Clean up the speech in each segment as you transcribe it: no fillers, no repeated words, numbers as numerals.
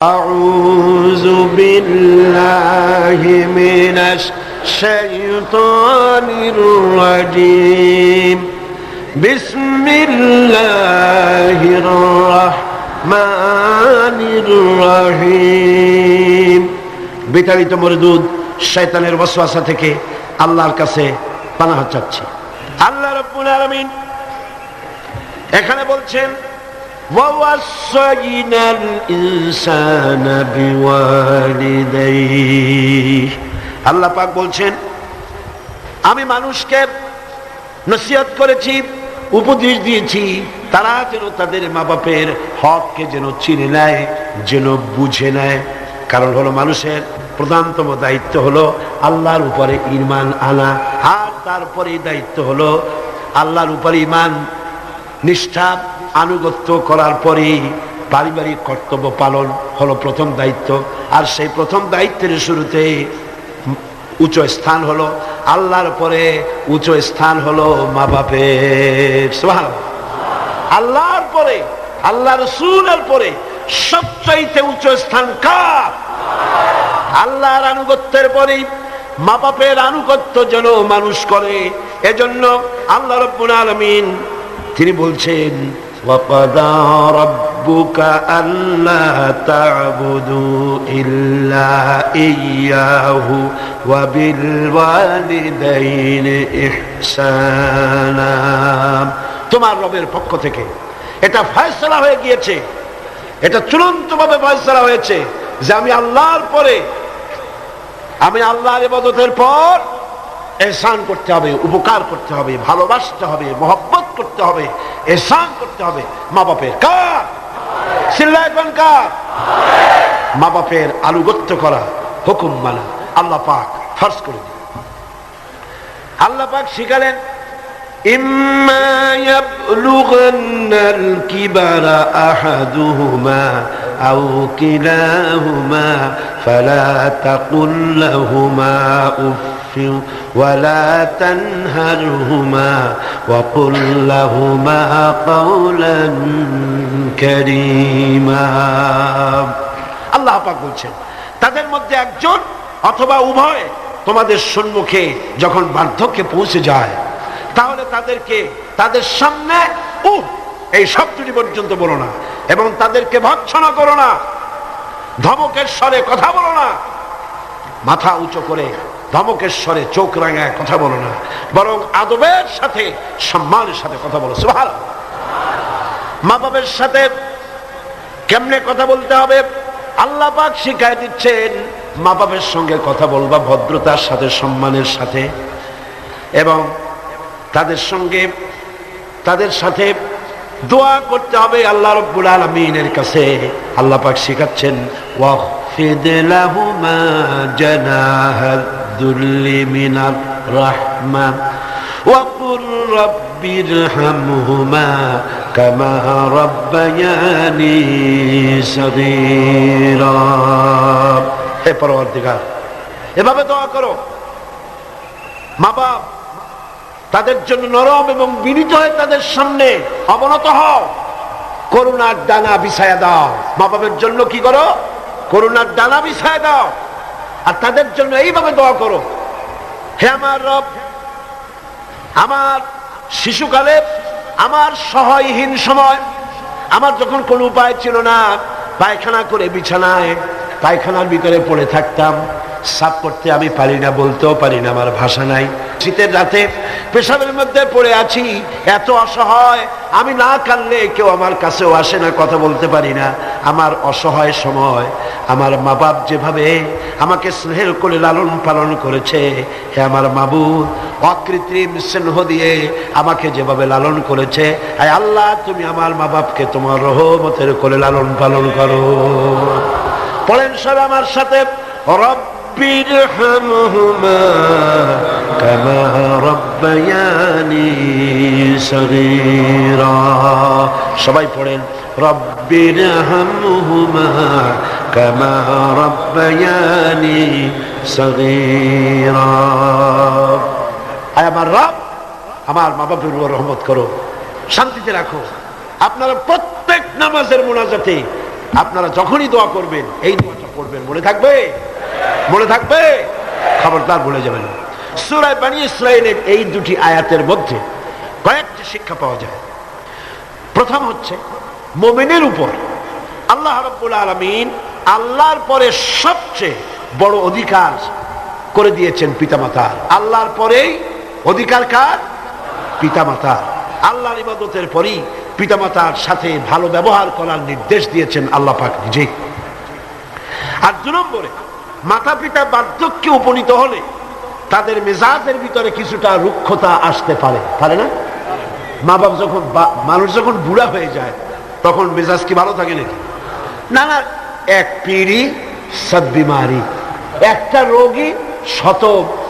أعوذ بالله من الشيطان الرجيم بسم الله الرحمن الرحيم বিতাড়িত মরদুদ শয়তানের ওয়াসওয়াসা থেকে আল্লাহর কাছে পানাহ চাচ্ছি। আল্লাহ রাব্বুল আলামিন এখানে বলছেন وَوَصَّيْنَا الْإِنسَانَ بِوَالِدَيْهِ। আল্লাহ পাক বলছেন আমি মানুষকে নসিহত করেছি, উপদেশ দিয়েছি, তারা যেন তাদের মা বাপের হককে যেন চিনে নেয়, যেন বুঝে নেয়। কারণ হলো মানুষের প্রধানতম দায়িত্ব হলো আল্লাহর উপরে ঈমান আনা, আর তারপরে দায়িত্ব হলো আল্লাহর উপরে ঈমান নিষ্ঠা আনুগত্য করার পরে পারিবারিক কর্তব্য পালন হলো প্রথম দায়িত্ব। আর সেই প্রথম দায়িত্বের শুরুতে উচ্চ স্থান হলো আল্লাহর পরে, উচ্চ স্থান হলো মা বাপের। সুবহানাল্লাহ। আল্লাহর পরে, আল্লাহ রাসূলের পরে সবচাইতে উচ্চ স্থান কার? আল্লাহর আনুগত্যের পরে মা বাপের আনুগত্য যেন মানুষ করে। এজন্য আল্লাহ রাব্বুল আলামিন তিনি বলছেন وَقَضَى رَبُّكَ أَلَّا تَعْبُدُوا إِلَّا إِيَّاهُ وَبِالْوَالِدَيْنِ إِحْسَانًا। তোমার রবের পক্ষ থেকে এটা ফয়সালা হয়ে গিয়েছে, এটা চূড়ান্তভাবে ফয়সালা হয়েছে যে আমি আল্লাহর পরে, আমি আল্লাহর ইবাদতের পর এহসান করতে হবে, উপকার করতে হবে, ভালোবাসতে হবে, মহব্বত করতে হবে, এহসান করতে হবে মা বাপের। কার? চিল্লায় বলেন কার? মা বাপের আনুগত্য করা, হুকুম মানা আল্লাহ পাক ফরজ করে দিলেন। আল্লাহ পাক শিখালেন ইম্মা ইয়াবলুগান্নাল কিবারা আহাদুহুমা আও কিলাহুমা ফালা তাকুল লাহুমা উফ ولا تنهرهما وقل لهما قولا كريما। আল্লাহ পাক বলছেন তাদের মধ্যে একজন অথবা উভয় তোমাদের সম্মুখে যখন বার্ধক্যে পৌঁছে যায় তাহলে তাদেরকে তাদের সামনে এই শব্দটি পর্যন্ত বলো না, এবং তাদেরকে ভর্ৎসনা করো না, ধমকের স্বরে কথা বলো না, মাথা উঁচু করে ধমকের স্বরে চোখ রাঙায় কথা বলো না, বরং আদবের সাথে সম্মানের সাথে কথা বলো। সুবহানাল্লাহ। মা বাবার সাথে কেমনে কথা বলতে হবে আল্লাহ পাক শিখায় দিচ্ছেন। মা বাবার সঙ্গে কথা বলবা ভদ্রতার সাথে, সম্মানের সাথে, এবং তাদের সাথে দোয়া করতে হবে আল্লাহ রাব্বুল আলামিনের কাছে। আল্লাহ পাক শিখাচ্ছেন ওয়াখফিদ লাহুমা জানাহাদ দুল্লি মিনার রাহমা ওয়া কুর রাব্বিরহামহুমা কামা রাব্বায়ানি সগীরা। হে পরওয়ারদিগার, এভাবে দোয়া করো। মা বাপ তাদের জন্য নরম এবং বিনীত হয়ে তাদের সামনে অবনত হও, করুণার ডানা বিছায়া দাও। মা বাবার জন্য কি করো? করুণার ডানা বিছায়া দাও, আর তাদের জন্য এইভাবে দোয়া করো, হে আমার রব, আমার শিশুকালে, আমার সহায়হীন সময়, আমার যখন কোনো উপায় ছিল না, পায়খানা করে বিছানায় পায়খানার ভিতরে পড়ে থাকতাম, সাফ করতে আমি পারি না, বলতেও পারি না, আমার ভাষা নাই। শীতের রাতে পেশাবের মধ্যে পড়ে আছি, এত অসহায়, আমি না কাঁদলে কেউ আমার কাছেও আসে না, কথা বলতে পারি না। আমার অসহায় সময় আমার মা বাপ যেভাবে আমাকে স্নেহ করে লালন পালন করেছে, হে আমার মাবুদ, অকৃত্রিম স্নেহ দিয়ে আমাকে যেভাবে লালন করেছে, আয় আল্লাহ তুমি আমার মা বাপকে তোমার রহমতের করে লালন পালন করো। পড়েন সব আমার সাথে, রব্বিরহামহুমা কামা রাব্বায়ানি সগীরা। সবাই পড়েন রব্বিরহামহুমা কামা রাব্বায়ানি সগীরা। আয় আমার রব, আমার মা বাপের উপর রহমত করো, শান্তিতে রাখো। আপনারা প্রত্যেক নামাজের মুনাজাতে আপনারা যখনই দোয়া করবেন এই দোয়াটা পড়বেন, মনে থাকবে? মনে থাকবে? খবরদার ভুলে যাবেন না। সূরা বনী ইসরাঈলের এই দুটি আয়াতের মধ্যে কয়েকটি শিক্ষা পাওয়া যায়। প্রথম হচ্ছে, মুমিনের উপর আল্লাহ রাব্বুল আলামিন আল্লাহর পরে সবচেয়ে বড় অধিকার করে দিয়েছেন পিতামাতার। আল্লাহর পরেই অধিকার কার? পিতামাতার। আল্লাহর ইবাদতের পরই পিতামাতার সাথে ভালো ব্যবহার করার নির্দেশ দিয়েছেন আল্লাহ পাক নিজে। আর 2 নম্বরে, মাতা পিতা বার্ধক্যে উপনীত হলে তাদের মেজাজের ভিতরে কিছুটা রুক্ষতা আসতে পারে, পারে না? মা বাপ যখন, মানুষ যখন বুড়া হয়ে যায় তখন মেজাজ কি ভালো থাকে নাকি? না না, এক পিড়ি সব বিমারি, একটা রোগী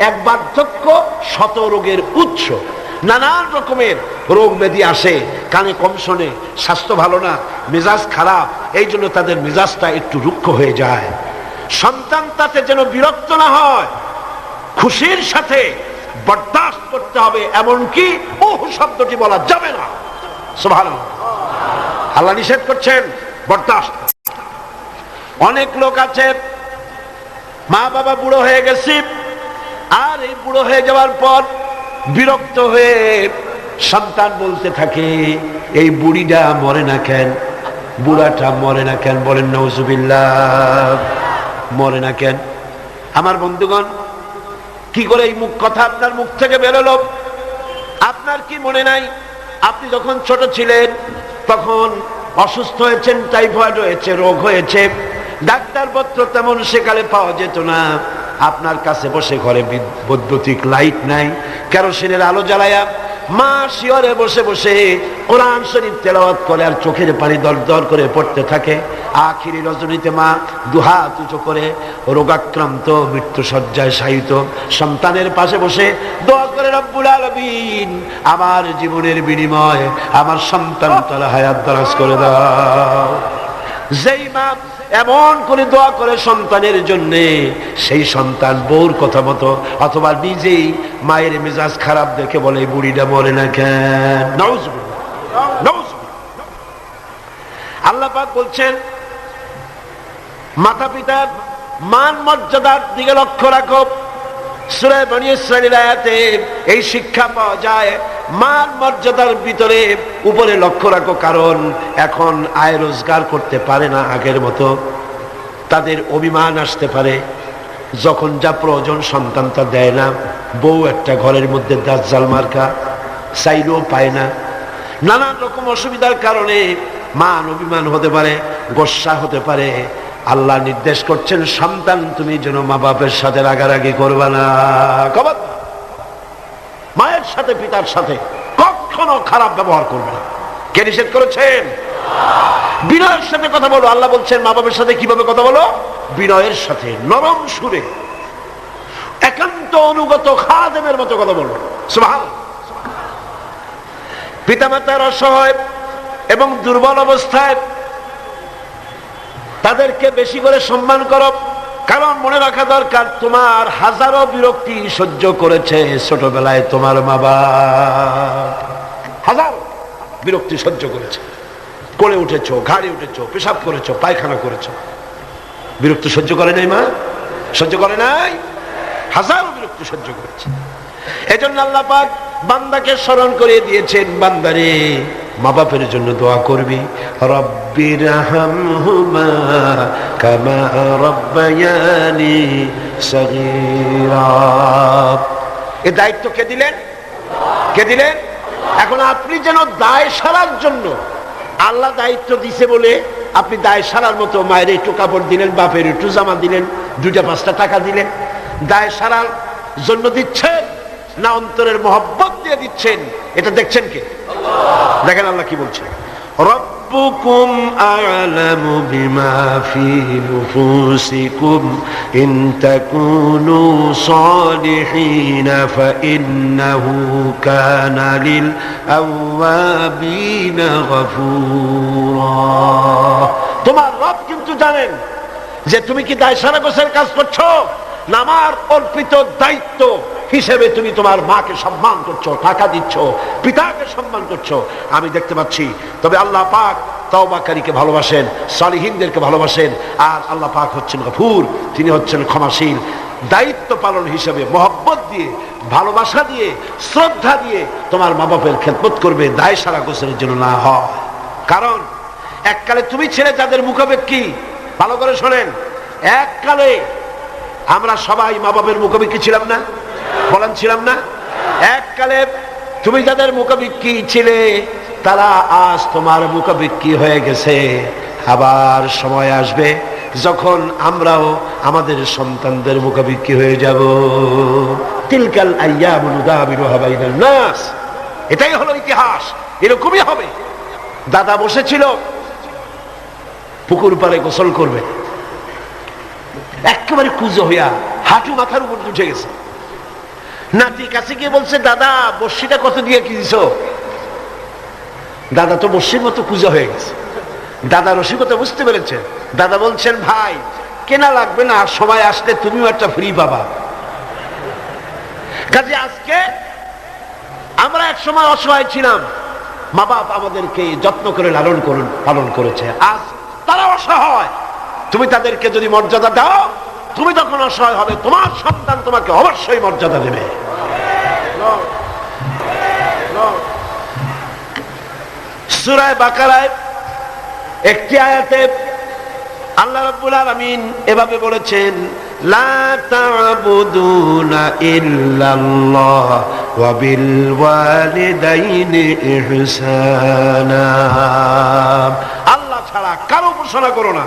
এক বার্ধক্য শত রোগের উৎস। নানান রকমের রোগ ব্যাধি আসে, কানে কম শোনে, স্বাস্থ্য ভালো না, মেজাজ খারাপ, এই জন্য তাদের মেজাজটা একটু রুক্ষ হয়ে যায়। সন্তান তাতে যেন বিরক্ত না হয়, খুশির সাথে বরদাস্ত করতে হবে, এমনকি ওহ শব্দটি বলা যাবে না। সুবহানাল্লাহ, আল্লাহ নিষেধ করছেন বরদাস্ত। অনেক লোক আছে, মা বাবা বুড়ো হয়ে গেছে, আর এই বুড়ো হয়ে যাওয়ার পর বিরক্ত হয়ে সন্তান বলতে থাকে, এই বুড়িটা মরে না কেন, বুড়াটা মরে না কেন? বলেন নাউজুবিল্লাহ, মরে না কেন? আমার বন্ধুগণ, কি করে এই কথা আপনার মুখ থেকে বেরোলো? আপনার কি মনে নাই, আপনি যখন ছোট ছিলেন তখন অসুস্থ হয়েছেন, টাইফয়েড হয়েছে, রোগ হয়েছে, ডাক্তারপত্র তেমন সেকালে পাওয়া যেত না, আপনার কাছে বসে ঘরে বৈদ্যুতিক লাইট নাই, কেরোসিনের আলো জ্বালায়া মা শিয়রে বসে বসে কোরআন শরীফ তেলাওয়াত করে আর চোখের পানি দরদর করে পড়তে থাকে। আখিরি রজনীতে মা দুহাত উঁচু করে রোগাক্রান্ত মৃত্যু শয্যায় শায়িত সন্তানের পাশে বসে দোয়া করে, রব্বুল আলামিন আমার জীবনের বিনিময়ে আমার সন্তান তারা হায়াত দারাজ করে দাও। যেই মা এমন করে দোয়া করে সন্তানের জন্য, সেই সন্তান বউর কথা মতো অথবা নিজেই মায়ের মেজাজ খারাপ দেখে বলে, বুড়িটা মরে না কেন? নাউজুবিল্লাহ, নাউজুবিল্লাহ। আল্লাহ পাক বলছেন, মাতা পিতার মান মর্যাদার দিকে লক্ষ্য রাখো। সূরা বনী ইসরাঈল আয়াতে এই শিক্ষা পাওয়া যায়, মান মর্যাদার ভিতরে উপরে লক্ষ্য রাখো, কারণ এখন আয় রোজগার করতে পারে না আগের মতো, তাদের অভিমান আসতে পারে, যখন যা প্রয়োজন সন্তান তা দেয় না, বউ একটা ঘরের মধ্যে দাজ্জাল মার্কা, চাইলেও পায় না, নানান রকম অসুবিধার কারণে মান অভিমান হতে পারে, গোসা হতে পারে। আল্লাহ নির্দেশ করছেন, সন্তান তুমি যেন মা বাপের সাথে রাগারাগি করবা না, মায়ের সাথে পিতার সাথে কখনো খারাপ ব্যবহার করবে না। কে নিষেধ করেছেন? বিনয়ের সাথে কথা বলো। আল্লাহ বলছেন মা বাবার সাথে কিভাবে কথা বলো? বিনয়ের সাথে, নরম সুরে, একান্ত অনুগত খাদেমের মতো কথা বলো। সুবহানাল্লাহ। পিতামাতার অসহায় এবং দুর্বল অবস্থায় তাদেরকে বেশি করে সম্মান করো, কারণ মনে রাখা দরকার, তোমার হাজারো বিরক্তি সহ্য করেছে ছোটবেলায় তোমার মা বাপ, হাজার বিরক্তি সহ্য করেছে, কোলে উঠেছো, ঘাড়ে উঠেছো, পেশাব করেছো, পায়খানা করেছো, বিরক্তি সহ্য করে নাই মা? সহ্য করে নাই? হাজারো বিরক্তি সহ্য করেছে। এজন্য আল্লাহ পাক বান্দাকে স্মরণ করে দিয়েছেন, বান্দারে মা বাপের জন্য দোয়া করবি, রব্বিরহামহুমা কামা রাব্বায়ানি সগীরা। এই দায়িত্ব কে দিলেন? কে দিলেন? এখন আপনি যেন দায় সারার জন্য, আল্লাহ দায়িত্ব দিছে বলে আপনি দায় সারার মতো মায়ের একটু কাপড় দিলেন, বাপের একটু জামা দিলেন, 2-5 টাকা দিলেন, দায় সারার জন্য দিচ্ছেন না অন্তরের মহব্বত দিয়ে দিচ্ছেন? এটা দেখছেন কে? দেখেন আল্লাহ কি বলছে, রব্বুকুম আ'লামু বিমা ফি নুফুসিকুম ইন তাকুনু সালিহিন ফাইন্নাহু কানা লিল আওয়াবিনা গফুরা। তোমার রব কিন্তু জানেন যে তুমি কি দায় সারা গোছের কাজ করছো, না আমার অর্পিত দায়িত্ব হিসেবে তুমি তোমার মাকে সম্মান করছো, টাকা দিচ্ছ, পিতাকে সম্মান করছো, আমি দেখতে পাচ্ছি। তবে আল্লাহ পাক তওবাকারীকে ভালোবাসেন, সালিহিনদেরকে ভালোবাসেন। আর আল্লাহ পাক হচ্ছেন গফুর, তিনি হচ্ছেন ক্ষমাশীল। দায়িত্ব পালন হিসেবে মহব্বত দিয়ে, ভালোবাসা দিয়ে, শ্রদ্ধা দিয়ে তোমার মা বাপের খেদমত করবে, দায় সারা গোসলের জন্য না হয়। কারণ এককালে তুমি ছেলে যাদের মুখাপেক্ষী, ভালো করে শোনেন, এককালে আমরা সবাই মা বাপের মুখাপেক্ষী ছিলাম না? বলেন ছিলাম না? এককালে তুমি যাদের মুখাপেক্ষী ছিলে তারা আজ তোমার মুখাপেক্ষী হয়ে গেছে। আবার সময় আসবে যখন আমরাও আমাদের সন্তানদের মুখাপেক্ষী হয়ে যাব। তিলকাল আইয়ামু নুদাবিলুহা বাইনান নাস, এটাই হলো ইতিহাস, এরকমই হবে। দাদা বসেছিল পুকুর পাড়ে গোসল করবে, একেবারে কুজো হইয়া হাঁটু মাথার উপর উঠে গেছে। নাতি কাছে গিয়ে বলছে, দাদা বর্ষিটা কত দিয়ে কিনছো? দাদা তো বর্ষির মতো কুজো হয়ে গেছে। দাদা রসিকতা বুঝতে পেরেছেন। দাদা বলছেন, ভাই কেনা লাগবে না, সময় আসলে তুমিও একটা ফ্রি পাবা। কাজে আজকে আমরা এক সময় অসহায় ছিলাম, মা বাপ আমাদেরকে যত্ন করে পালন করেছে। আজ তারা অসহায়, তুমি তাদেরকে যদি মর্যাদা দাও, তুমি তখন অসহায় হবে, তোমার সন্তান তোমাকে অবশ্যই মর্যাদা দেবে। সূরা বাকারায় একটি আয়াতে আল্লাহ রাব্বুল আলামিন এভাবে বলেছেন, লা তা'বুদুনা ইল্লাল্লাহ ওয়া বিল ওয়ালিদাইনি ইহসানা। আল্লাহ ছাড়া কারো উপাসনা করো না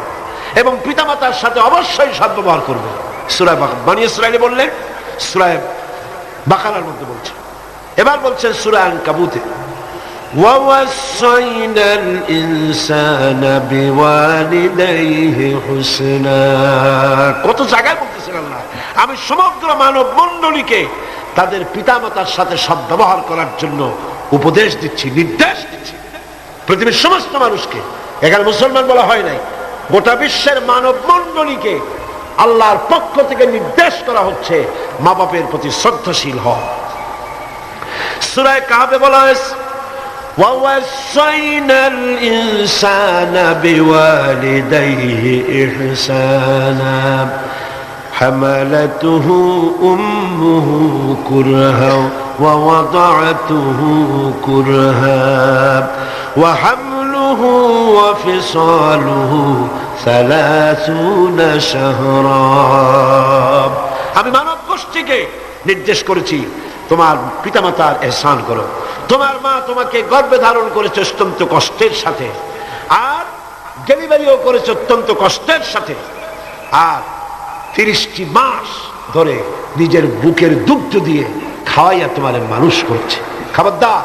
এবং পিতামাতার সাথে অবশ্যই সদ্ব্যবহার করবে। সূরা বনী ইসরাঈলে বললেন, সূরা বাকারার মধ্যে বলছে। এবার বলছেন সূরা আনকাবুতে, ওয়া ওয়াসাইনাল ইনসানা বিওয়ালিদাইহি হুসনা। কত জায়গায় বলতেছেন আল্লাহ, আমি সমগ্র মানব মণ্ডলীকে তাদের পিতামাতার সাথে সদ্ব্যবহার করার জন্য উপদেশ দিচ্ছি, নির্দেশ দিচ্ছি। পৃথিবীর সমস্ত মানুষকে, এখানে মুসলমান বলা হয় নাই, গোটা বিশ্বের মানব মণ্ডলীকে আল্লাহর পক্ষ থেকে নির্দেশ করা হচ্ছে মা বাপের প্রতি শ্রদ্ধাশীল হও। সূরা কাহফে বলা হয়েছে, ওয়া ওয়াসাইনাল ইনসানা বিওয়ালিদাইহি ইহসানা হামালাতুহু উম্মুহু কুরহা ওয়া ওয়াদাআতুহু কুরহা ওয়া হামলুহু ওয়া ফিসালুহু 30 শাহরা। আমি মানব গোষ্ঠীকে নির্দেশ করেছি, তোমার পিতামাতার ইহসান করো। তোমার মা তোমাকে গর্ভে ধারণ করেছে অত্যন্ত কষ্টের সাথে, আর ডেলিভারিও করেছে অত্যন্ত কষ্টের সাথে, আর 30টি মাস ধরে নিজের বুকের দুগ্ধ দিয়ে খাওয়াইয়া তোমার মানুষ করছে। খবরদার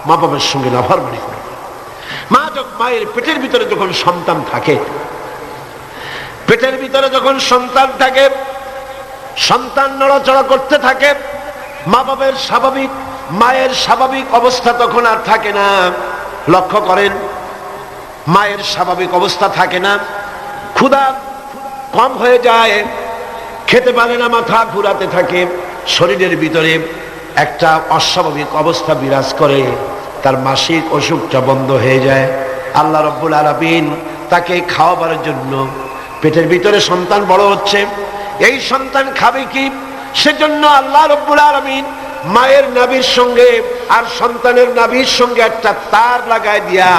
মা বাবার সঙ্গে নাফরমানি করো। মায়ের পেটের ভিতরে যখন সন্তান থাকে, পেটের ভিতরে যখন সন্তান থাকে, সন্তান নড়াচড়া করতে থাকে, মা বাবার স্বাভাবিক, মায়ের স্বাভাবিক অবস্থা তখন আর থাকে না। লক্ষ্য করেন, মায়ের স্বাভাবিক অবস্থা থাকে না, ক্ষুধা কম হয়ে যায়, খেতে পারে না, মাথা ঘুরাতে থাকে, শরীরের ভিতরে একটা অস্বাভাবিক অবস্থা বিরাজ করে, তার মাসিক অসুখটা বন্ধ হয়ে যায়। আল্লাহ রাব্বুল আলামিন তাকে খাওয়াবার জন্য, পেটের ভিতরে সন্তান বড় হচ্ছে, এই সন্তান খাবে কি, সেজন্য আল্লাহ রাব্বুল আলামিন মায়ের নাভির সঙ্গে আর সন্তানের নাভির সঙ্গে একটা তার লাগায় দিয়া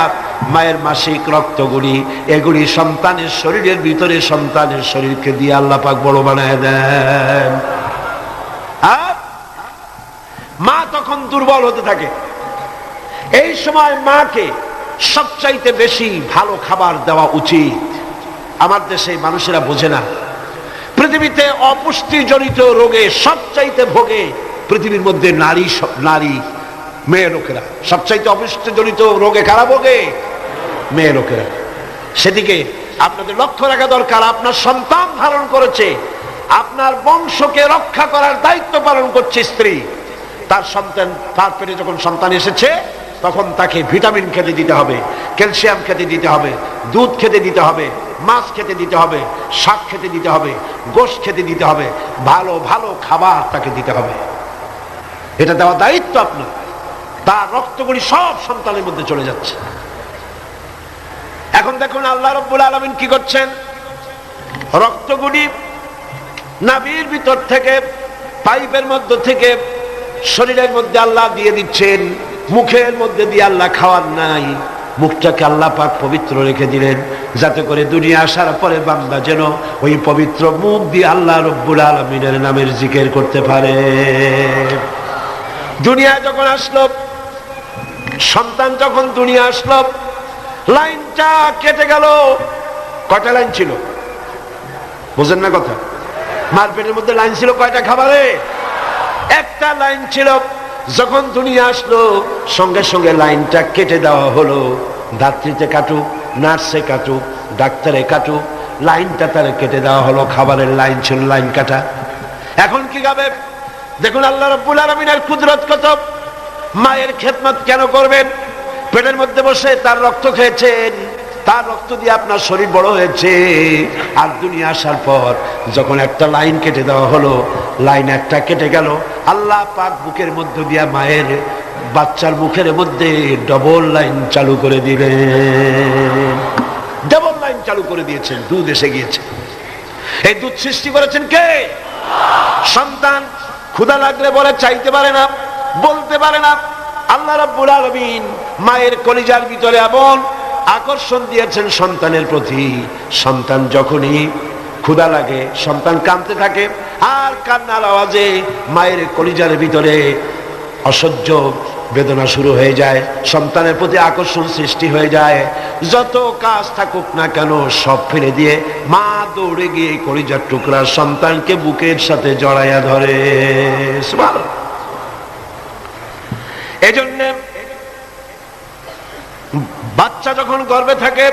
মায়ের মাসিক রক্তগুলি, এগুলি সন্তানের শরীরের ভিতরে সন্তানের শরীরকে দিয়ে আল্লাহ পাক বড় বানায় দেন। আর মা তখন দুর্বল হতে থাকে। এই সময় মাকে সবচাইতে বেশি ভালো খাবার দেওয়া উচিত। আমার দেশে মানুষেরা বোঝে না, পৃথিবীতে অপুষ্টিজনিত রোগে সবচাইতে ভোগে পৃথিবীর মধ্যে নারী মেয়ে লোকেরা। সবচাইতে অপুষ্টিজনিত রোগে কারা ভোগে? মেয়ে লোকেরা। সেদিকে আপনাদের লক্ষ্য রাখা দরকার। আপনার সন্তান ধারণ করেছে, আপনার বংশকে রক্ষা করার দায়িত্ব পালন করছে স্ত্রী। তার সন্তান, তার পেটে যখন সন্তান এসেছে তখন তাকে ভিটামিন খেতে দিতে হবে, ক্যালসিয়াম খেতে দিতে হবে, দুধ খেতে দিতে হবে, মাছ খেতে দিতে হবে, শাক খেতে দিতে হবে, গোশত খেতে দিতে হবে, ভালো ভালো খাবার তাকে দিতে হবে। এটা দেওয়া দায়িত্ব আপনার। তার রক্তগুলি সব সন্তানের মধ্যে চলে যাচ্ছে। এখন দেখুন আল্লাহ রাব্বুল আলামিন কি করছেন, রক্তগুলি নাভির ভিতর থেকে পাইপের মধ্য থেকে শরীরের মধ্যে আল্লাহ দিয়ে দিচ্ছেন, মুখের মধ্যে দিয়ে আল্লাহ খাওয়ার নাই, মুখটাকে আল্লাহ পাক পবিত্র রেখে দিলেন যাতে করে দুনিয়া আসার পরে বান্দা যেন ওই পবিত্র মুখ দিয়ে আল্লাহ রাব্বুল আলামিনের নামের জিকির করতে পারে। দুনিয়া যখন আসলো, সন্তান যখন দুনিয়া আসলো, লাইনটা কেটে গেল। কয়টা লাইন ছিল বুঝেন না কথা? মার পেটের মধ্যে লাইন ছিল কয়টা খাবারে? একটা লাইন ছিল। যখন দুনিয়া আসলো সঙ্গে সঙ্গে লাইনটা কেটে দেওয়া হলো। দাত্রীতে কাটুক, নার্সে কাটুক, ডাক্তারে কাটুক, লাইনটা তার কেটে দেওয়া হলো। খাবারের লাইন ছিল, লাইন কাটা। এখন কি খাবে? দেখুন আল্লাহ রাব্বুল আলামিনের কুদরত কত। মায়ের খেদমত কেন করবেন? পেটের মধ্যে বসে তার রক্ত খেয়েছেন, তার রক্ত দিয়ে আপনার শরীর বড় হয়েছে। আর দুনিয়া আসার পর যখন একটা লাইন কেটে দেওয়া হলো, লাইন একটা কেটে গেল, আল্লাহ পাক বুকের মধ্যে দিয়া মায়ের বাচ্চার মুখের মধ্যে ডবল লাইন চালু করে দিলেন। ডবল লাইন চালু করে দিয়েছেন, দুধ এসে গিয়েছে। এই দুধ সৃষ্টি করেছেন কে? সন্তান ক্ষুধা লাগলে বলে চাইতে পারে না, বলতে পারে না। আল্লাহ রাব্বুল আলামিন মায়ের কলিজার ভিতরে এমন আকর্ষণ দিয়েছেন সন্তানের প্রতি। সন্তান যখনই ক্ষুধা লাগে সন্তান কাঁদতে থাকে, আর কান্নার আওয়াজে মায়ের কলিজার ভিতরে অসহ্য বেদনা শুরু হয়ে যায়, সন্তানের প্রতি আকর্ষণ সৃষ্টি হয়ে যায়। যত কাজ থাকুক না কেন সব ফেলে দিয়ে মা দৌড়ে গিয়ে কলিজার টুকরা সন্তানকে বুকের সাথে জড়াইয়া ধরে। সুবহানাল্লাহ। এজন্য বাচ্চা যখন গর্ভে থাকে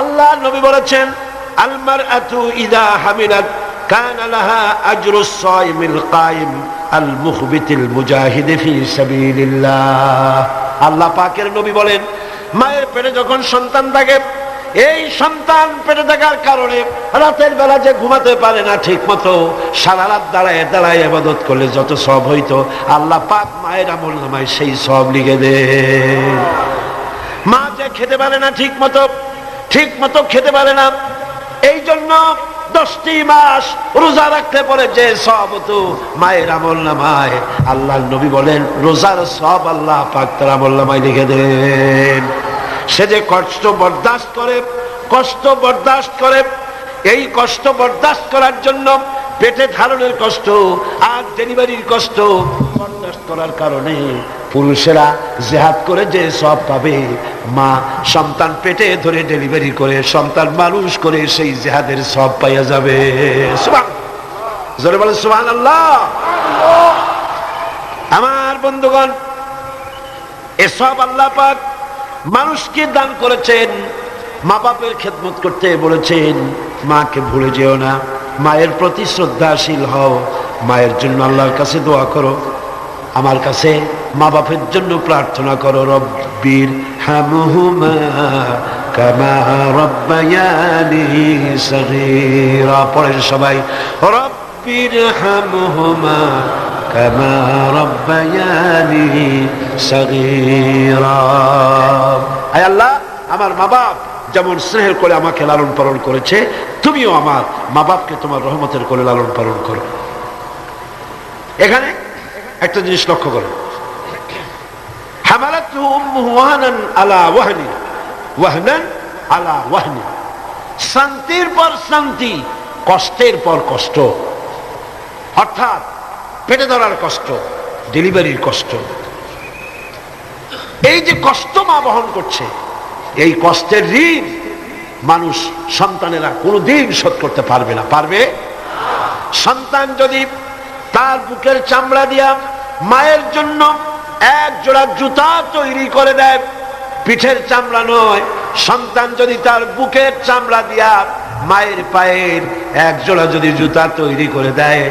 আল্লাহ নবী বলেছেন, আল মারআতু ইযা হামিলাত কানা লাহা আজরুস সাইমিল কাইম আল মুখবিতিল মুজাহিদ ফি সাবিলিল্লাহ। আল্লাহ পাকের নবী বলেন, মায়ের পেটে যখন সন্তান থাকে, এই সন্তান পেটে থাকার কারণে রাতের বেলা যে ঘুমাতে পারে না ঠিক মতো, সারা রাত দাঁড়ায় দাঁড়ায় ইবাদত করলে যত সওয়াব হইতো আল্লাহ পাক মায়ের আমলনামায় সেই সওয়াব লিখে দেন। মা যে খেতে পারে না ঠিক মতো খেতে পারে না, এই জন্য 10টি মাস রোজা রাখতে পারে যে সওয়াব হতো মায়ের আমলনামায়, আল্লাহর নবী বলেন রোজার সওয়াব আল্লাহ পাক তার আমলনামায় লিখে দেন। সে যে কষ্ট বরদাস্ত করে, এই কষ্ট বরদাস্ত করার জন্য পেটে ধারণের কষ্ট আর ডেলিভারির কষ্ট বরদাস্ত করার কারণে পুরুষেরা জিহাদ করে যে সওয়াব পাবে, মা সন্তান পেটে ধরে ডেলিভারি করে সন্তান মানুষ করে সেই জিহাদের সওয়াব পাইয়া যাবে। সুবহানাল্লাহ, জোরে বলেন সুবহানাল্লাহ। আমার বন্ধুগণ, এ সওয়াব আল্লাহ পাক মানুষকে দান করেছেন। মা বাপের খেদমত করতে বলেছেন, মাকে ভুলে যেও না, মায়ের প্রতি শ্রদ্ধাশীল হও, মায়ের জন্য আল্লাহর কাছে দোয়া করো, আমার কাছে মা বাপের জন্য প্রার্থনা করো। রব্বির হামহুমা কামা রাব্বায়ানি সগীরা। পড়েন সবাই, রব্বির হামহুমা কামা রাব্বায়ানি সগীরা। আয় আল্লাহ, আমার মা বাপ যেমন স্নেহের করে আমাকে লালন পালন করেছে, তুমিও আমার মা বাপকে তোমার রহমতের করে লালন পালন করো। এখানে একটা জিনিস লক্ষ্য করো, হামালাতুহু উম্মুহু ওয়াহনান আলা ওয়াহনি, ওয়াহনান আলা ওয়াহনি। শান্তির পর শান্তি, কষ্টের পর কষ্ট। অর্থাৎ পেটে ধরার কষ্ট, ডেলিভারির কষ্ট, এই যে কষ্ট মা বহন করছে, এই কষ্টের ঋণ মানুষ সন্তানেরা কোনোদিন শোধ করতে পারবে না। পারবে? সন্তান যদি তার বুকের চামড়া দিয়া মায়ের জন্য এক জোড়া জুতা তৈরি করে দেয়, পিঠের চামড়া নয়, সন্তান যদি তার বুকের চামড়া দিয়া মায়ের পায়ের এক জোড়া যদি জুতা তৈরি করে দেয়,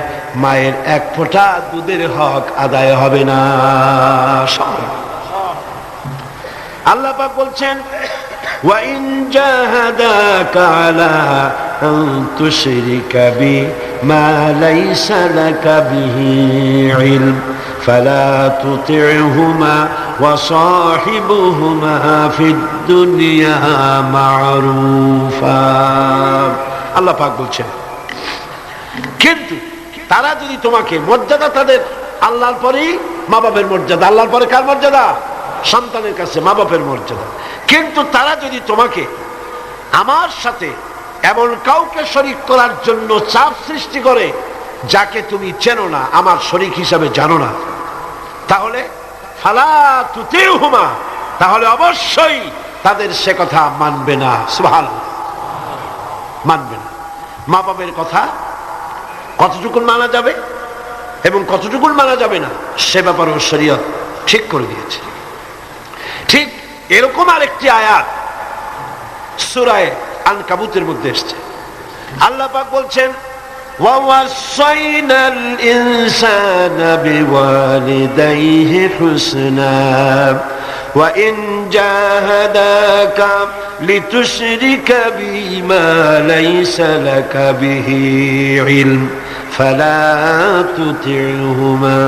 মায়ের এক ফোঁটা দুধের হক আদায় হবে না। আল্লাহ পাক বলছেন, ওয়া ইন জাহাদাকা আলা আন তুশরিকা বি মা লাইসা লাকা বিহি ইলম ফালা তুতি'হুমা وصاحبهما في الدنيا معروفا। আল্লাহ পাক বলছেন, কিন্তু তারা যদি তোমাকে, মর্যাদা তাদের আল্লাহর পরেই মা বাপের মর্যাদা, আল্লাহর পরে কার মর্যাদা? সন্তানের কাছে মা বাপের মর্যাদা। কিন্তু তারা যদি তোমাকে আমার সাথে এমন কাউকে শরীক করার জন্য চাপ সৃষ্টি করে যাকে তুমি চেনো না, আমার শরীক হিসাবে জানো না, তাহলে ফালা তুতিউহুমা, তাহলে অবশ্যই তাদের সে কথা মানবে না। সুবহানাল্লাহ, মানবে না। মা বাপের কথা কতটুকু মানা যাবে এবং কতটুকু মানা যাবে না সে ব্যাপারেও শরীয়ত ঠিক করে দিয়েছে। ঠিক এরকম আরেকটি আয়াত সূরা আনকাবুতের মধ্যে এসেছে। আল্লাহ পাক বলছেন, وَوَصَّيْنَا الْإِنسَانَ بِوَالِدَيْهِ حُسْنًا وَإِنْ جَاهَدَاكَ لِتُشْرِكَ بِي مَا لَيْسَ لَكَ بِهِ عِلْمٌ فَلَا تُطِعْهُمَا।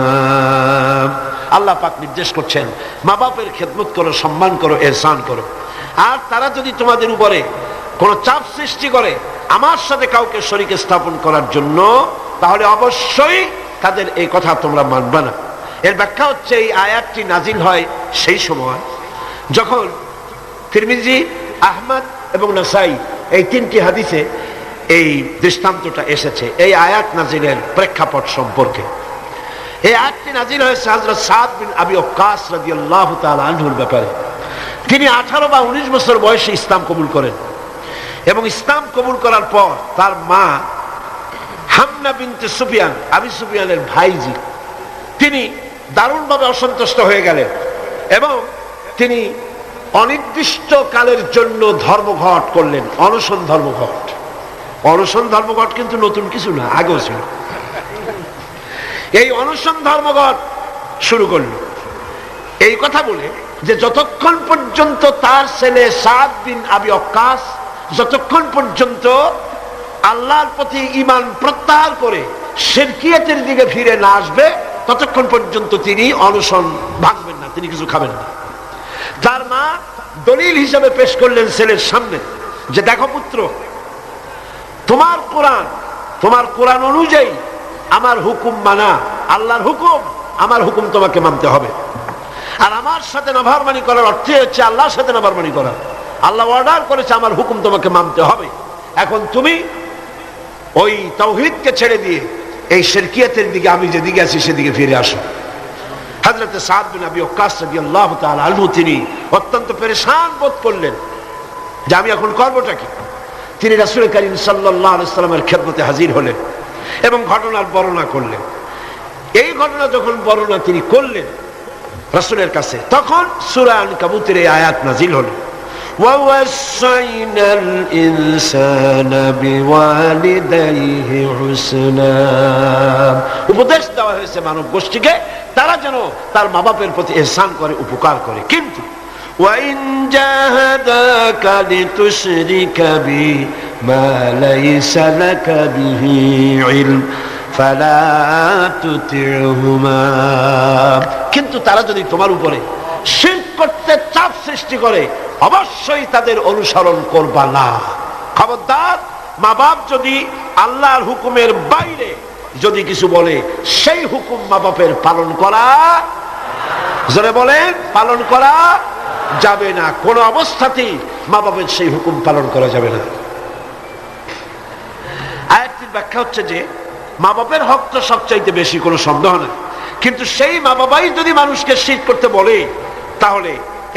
আল্লাহ পাক নির্দেশ করছেন, মা বাপের খেদমত করো, সম্মান করো, ইহসান করো। আর তারা যদি তোমাদের উপরে কোন চাপ সৃষ্টি করে আমার সাথে কাউকে শরীক স্থাপন করার জন্য, তাহলে অবশ্যই তাদের এই কথা তোমরা মানবে না। এর ব্যাখ্যা হচ্ছে, এই আয়াতটি নাজিল হয় সেই সময় যখন তিরমিজি, আহমদ এবং নাসাই এই তিনটি হাদিসে এই দৃষ্টান্তটা এসেছে এই আয়াত নাজিলের প্রেক্ষাপট সম্পর্কে। এই আয়াতটি নাজিল হয়েছে হযরত সাদ বিন আবি ওয়াক্কাস রাদিয়াল্লাহু তাআলা আনহুর ব্যাপারে। তিনি 18 বা 19 বছর বয়সে ইসলাম কবুল করেন এবং ইসলাম কবুল করার পর তার মা হামনা বিনতে সুফিয়ান, আবি সুফিয়ানের ভাইজি, তিনি দারুণভাবে অসন্তুষ্ট হয়ে গেলেন এবং তিনি অনির্দিষ্ট কালের জন্য ধর্মঘট করলেন, অনশন ধর্মঘট। অনশন ধর্মঘট কিন্তু নতুন কিছু না, আগেও ছিল। এই অনশন ধর্মঘট শুরু করল এই কথা বলে যে যতক্ষণ পর্যন্ত তার ছেলে সাদ বিন আবি ওয়াক্কাস যতক্ষণ পর্যন্ত আল্লাহর প্রতি ঈমান প্রত্যাহার করে শিরকিয়াতের দিকে ফিরে না আসবে ততক্ষণ পর্যন্ত তিনি অনশন ভাঙবেন না, তিনি কিছু খাবেন না। তার মা দলিল হিসাবে পেশ করলেন ছেলের সামনে যে, দেখো পুত্র, তোমার কোরআন অনুযায়ী আমার হুকুম মানা, আল্লাহর হুকুম, আমার হুকুম তোমাকে মানতে হবে। আর আমার সাথে নাফরমানি করার অর্থ হচ্ছে আল্লাহর সাথে নাফরমানি করা। আল্লাহ অর্ডার করেছে আমার হুকুম তোমাকে মানতে হবে। এখন তুমি ওই তাওহীদকে ছেড়ে দিয়ে এই শিরকিয়াতের দিকে, আমি যেদিকে আছি সেদিকে ফিরে আসো। হযরত সাদ বিন আবি ওয়াক্কাস রাদিয়াল্লাহু তাআলা আনহু তিনি অত্যন্ত পেরেশান বোধ করলেন যে আমি এখন করবোটা কি। তিনি রাসূল করিম সাল্লাল্লাহু আলাইহি ওয়াসাল্লামের খেদমতে হাজির হলেন এবং ঘটনার বর্ণনা করলেন। এই ঘটনা যখন বর্ণনা তিনি করলেন রাসূলের কাছে, তখন সূরা আনকাবুতের এই আয়াত নাজিল হলো, وَوَصَّيْنَا الْإِنسَانَ بِوَالِدَيْهِ حُسْنًا। উপদেশ দেওয়া হয়েছে মানব গোষ্ঠীকে তারা যেন তার মা বাপের প্রতি ইহসান করে, উপকার করে। কিন্তু وَإِنْ جَاهَدَاكَ لِتُشْرِكَ بِي مَا لَيْسَ لَكَ بِهِ عِلْمٌ فَلَا تُطِعْهُمَا। কিন্তু তারা যদি তোমার উপরে শিরক করতে চাপ সৃষ্টি করে অবশ্যই তাদের অনুসরণ করবা না। খবরদার, মা বাপ যদি আল্লাহর হুকুমের বাইরে যদি কিছু বলে সেই হুকুম মা বাপের পালন করা, জোরে বলেন, পালন করা যাবে না। কোন অবস্থাতেই মা বাপের সেই হুকুম পালন করা যাবে না। আয়াতটির ব্যাখ্যা হচ্ছে যে মা বাপের হক তো সবচাইতে বেশি, কোনো সন্দেহ নেই। কিন্তু সেই মা বাবাই যদি মানুষকে শিরক করতে বলে তাহলে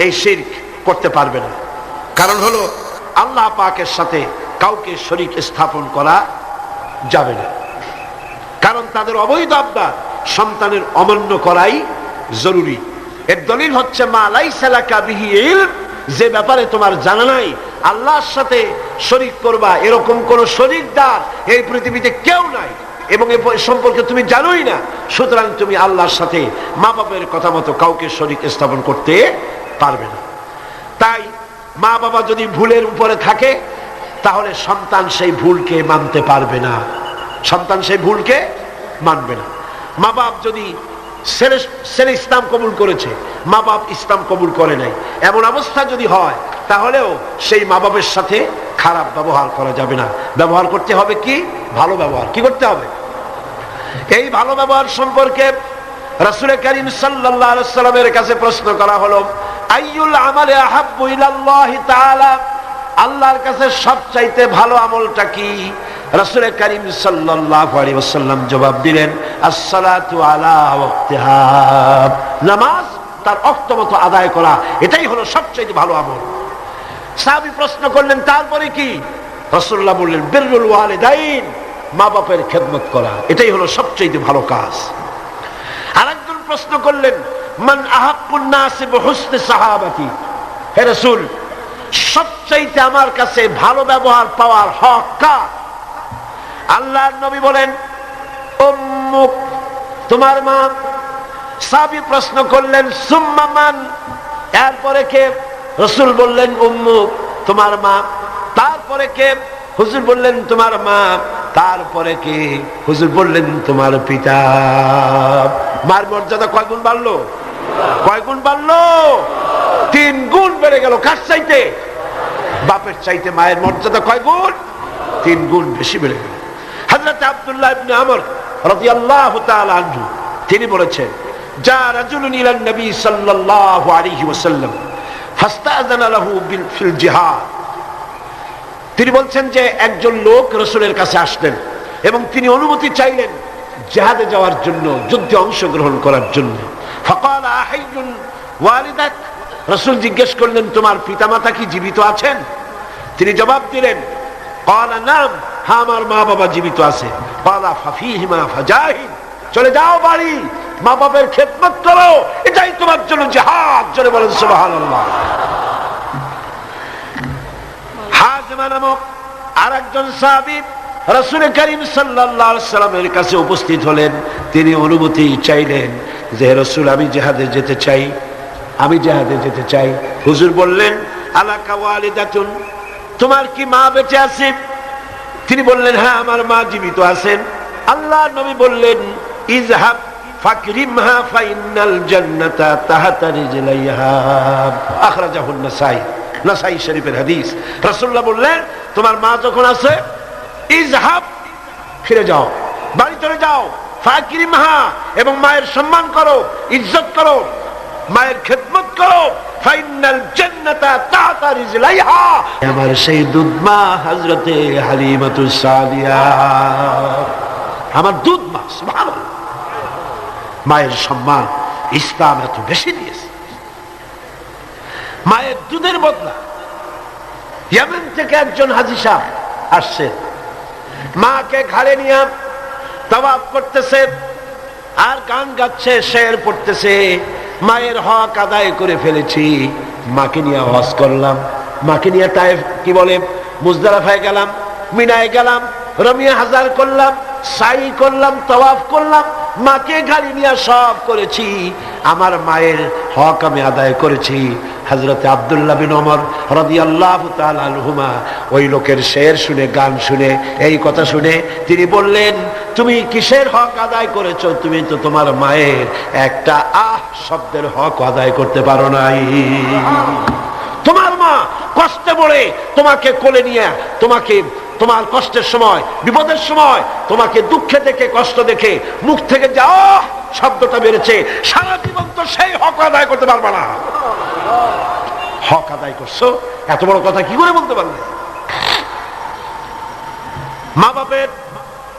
এই শিরক করতে পারবে না। কারণ হলো আল্লাহ পাকের সাথে কাউকে শরীক স্থাপন করা যাবে না। কারণ তাদের অবৈধ আবদার সন্তানের অমান্য করাই জরুরি। এর দলিল হচ্ছে মা লাইসা লাকা বিহি ইলম, যে ব্যাপারে তোমার জানা নাই, আল্লাহর সাথে শরীক করবা এরকম কোন শরীকদার এই পৃথিবীতে কেউ নাই এবং এ সম্পর্কে তুমি জানোই না। সুতরাং তুমি আল্লাহর সাথে মা বাবার কথা মতো কাউকে শরীক স্থাপন করতে পারবে না। তাই মা বাবা যদি ভুলের উপরে থাকে তাহলে সন্তান সেই ভুলকে মানতে পারবে না, সন্তান সেই ভুলকে মানবে না। মা বাপ যদি ছেলে ইসলাম কবুল করেছে, মা বাপ ইসলাম কবুল করে নাই, এমন অবস্থা যদি হয় তাহলেও সেই মা বাপের সাথে খারাপ ব্যবহার করা যাবে না। ব্যবহার করতে হবে কি? ভালো ব্যবহার। কি করতে হবে? এই ভালো ব্যবহার সম্পর্কে রাসূল করিম সাল্লাল্লাহু আলাইহি ওয়াসাল্লামের কাছে প্রশ্ন করা হলো, আইয়ুল আমালি আহাব্বু ইলাল্লাহি তাআলা, আল্লাহর কাছে সবচাইতে ভালো আমলটা কি? রাসূল করিম সাল্লাল্লাহু আলাইহি ওয়াসাল্লাম জবাব দিলেন, আসসালাতু আলা ওয়াক্তিহা, নামাজ তার ওয়াক্ত মতো আদায় করা, এটাই হলো সবচাইতে ভালো আমল। সাহাবী প্রশ্ন করলেন, তারপরে কি? রাসূলুল্লাহ বললেন, বিররুল ওয়ালিদাইন, মা বাপের খেদমত করা, এটাই হলো সবচাইতে ভালো কাজ। আরেকজন প্রশ্ন করলেন, মান আহাক্কুন নাসি বিহুসনি সাহাবাতি, হে রাসূল, সবচাইতে আমার কাছে ভালো ব্যবহার পাওয়ার হক কার? আল্লাহর নবী বলেন, উম্মুক, তোমার মা। সাহাবী প্রশ্ন করলেন, সুম্মা মান, এরপরে কে? রাসূল বললেন, উম্মুক, তোমার মা। তারপরে কে? হুজুর বললেন, তোমার মা। তারপরে কে? হুজুর বললেন, তোমার পিতা। মার মর্যাদা কয় গুণ বাড়লো? কয় গুণ বাড়লো? 3 গুণ বেড়ে গেল। কার চাইতে? বাপের চাইতে মায়ের মর্যাদা কয় গুণ? 3 গুণ বেশি বেড়ে গেল। হযরত আব্দুল্লাহ ইবনে আমর রাদিয়াল্লাহু তাআলা আনহু তিনি বলেছেন, যা রাজুলুন ইলান নবী সাল্লাল্লাহু আলাইহি ওয়াসাল্লাম ফাস্তাযানা লাহু ফিল জিহাদ, তিনি বলছেন যে একজন লোক রাসূলের কাছে আসলেন এবং তিনি অনুমতি চাইলেন জিহাদে যাওয়ার জন্য, যুদ্ধে অংশগ্রহণ করার জন্য। ফাকালা আহাইয়ুন ওয়ালিদাক, রাসূল জিজ্ঞেস করলেন, তোমার পিতামাতা কি জীবিত আছেন? তিনি জবাব দিলেন, ক্বালা নাম, হ্যাঁ আমার মা বাবা জীবিত আছে। ক্বালা ফাফিহিমা ফাজাহিদ, চলে যাও বাড়ি, মা বাবার খেদমত করো, এটাই তোমার জন্য জিহাদ। জোরে বলেন সুবহানাল্লাহ। হাজমা নামক আরেকজন সাহাবী রাসূল করিম সাল্লাল্লাহু আলাইহি ওয়াসাল্লামের কাছে উপস্থিত হলেন। তিনি অনুমতি চাইলেন যে রাসূল, আমি জিহাদে যেতে চাই, আমি জিহাদে যেতে চাই। হুজুর বললেন, আলাকা ওয়ালিদাতুন, তোমার কি মা বেঁচে আছে? তিনি বললেন, হ্যাঁ আমার মা জীবিত আছেন। আল্লাহর নবী বললেন, ইযহাব ফাকরিমহা ফাইন্নাল জান্নাতা তাহতা রিজলাইহা, আখরাজাহু নাসাই, নাসাই শরীফের হাদিস। রাসূলুল্লাহ বললেন, তোমার মা যখন আছে, ইযহাব, ফিরে যাও, বাড়ি চলে যাও, ফাকরিমহা, এবং মায়ের সম্মান করো, ইজ্জত করো, মায়ের খেদমত করো, ফাইনাল জান্নাতা তাহতা রিজলাইহা, আমার সেই দুধ মা হযরতে হালিমাতুস সাদিয়া, আমার দুধ মা। সুবহানাল্লাহ, মায়ের সম্মান ইসলাম এত বেশি দিয়েছে। মায়ের দুধের বদলা ইয়েমেন থেকে একজন হাজী সাহেব আসছে, মাকে ঘাড়ে নিয়ে তাওয়াফ করতেছে আর গান গাচ্ছে, শের পড়তেছে, মায়ের হক আদায় করে ফেলেছি, মাকে নিয়ে হজ করলাম, মাকে নিয়ে তায়েফ কি বলে মুজদালিফায় গেলাম, মিনায় গেলাম, রমিয়া হাজার করলাম, সাই করলাম, তাওয়াফ করলাম, মাকে গাড়ি নিয়ে সব করেছি, আমার মায়ের হক আমি আদায় করেছি। হযরত আব্দুল্লাহ বিন ওমর রাদিয়াল্লাহু তাআলা আনহুমা ওই লোকের শের শুনে, গান শুনে, এই কথা শুনে তিনি বললেন, তুমি কিসের হক আদায় করেছো? তুমি তো তোমার মায়ের একটা আহ শব্দের হক আদায় করতে পারো নাই। তোমার মা কষ্টে পড়ে তোমাকে কোলে নিয়ে, তোমাকে তোমার কষ্টের সময়, বিপদের সময় তোমাকে দুঃখে দেখে, কষ্ট দেখে মুখ থেকে যাও শব্দটা বেড়েছে, সারা জীবন তো সেই হক আদায় করতে পারবে না। হক আদায় করছো, এত বড় কথা কি করে বলতে পারলে? মা বাপের,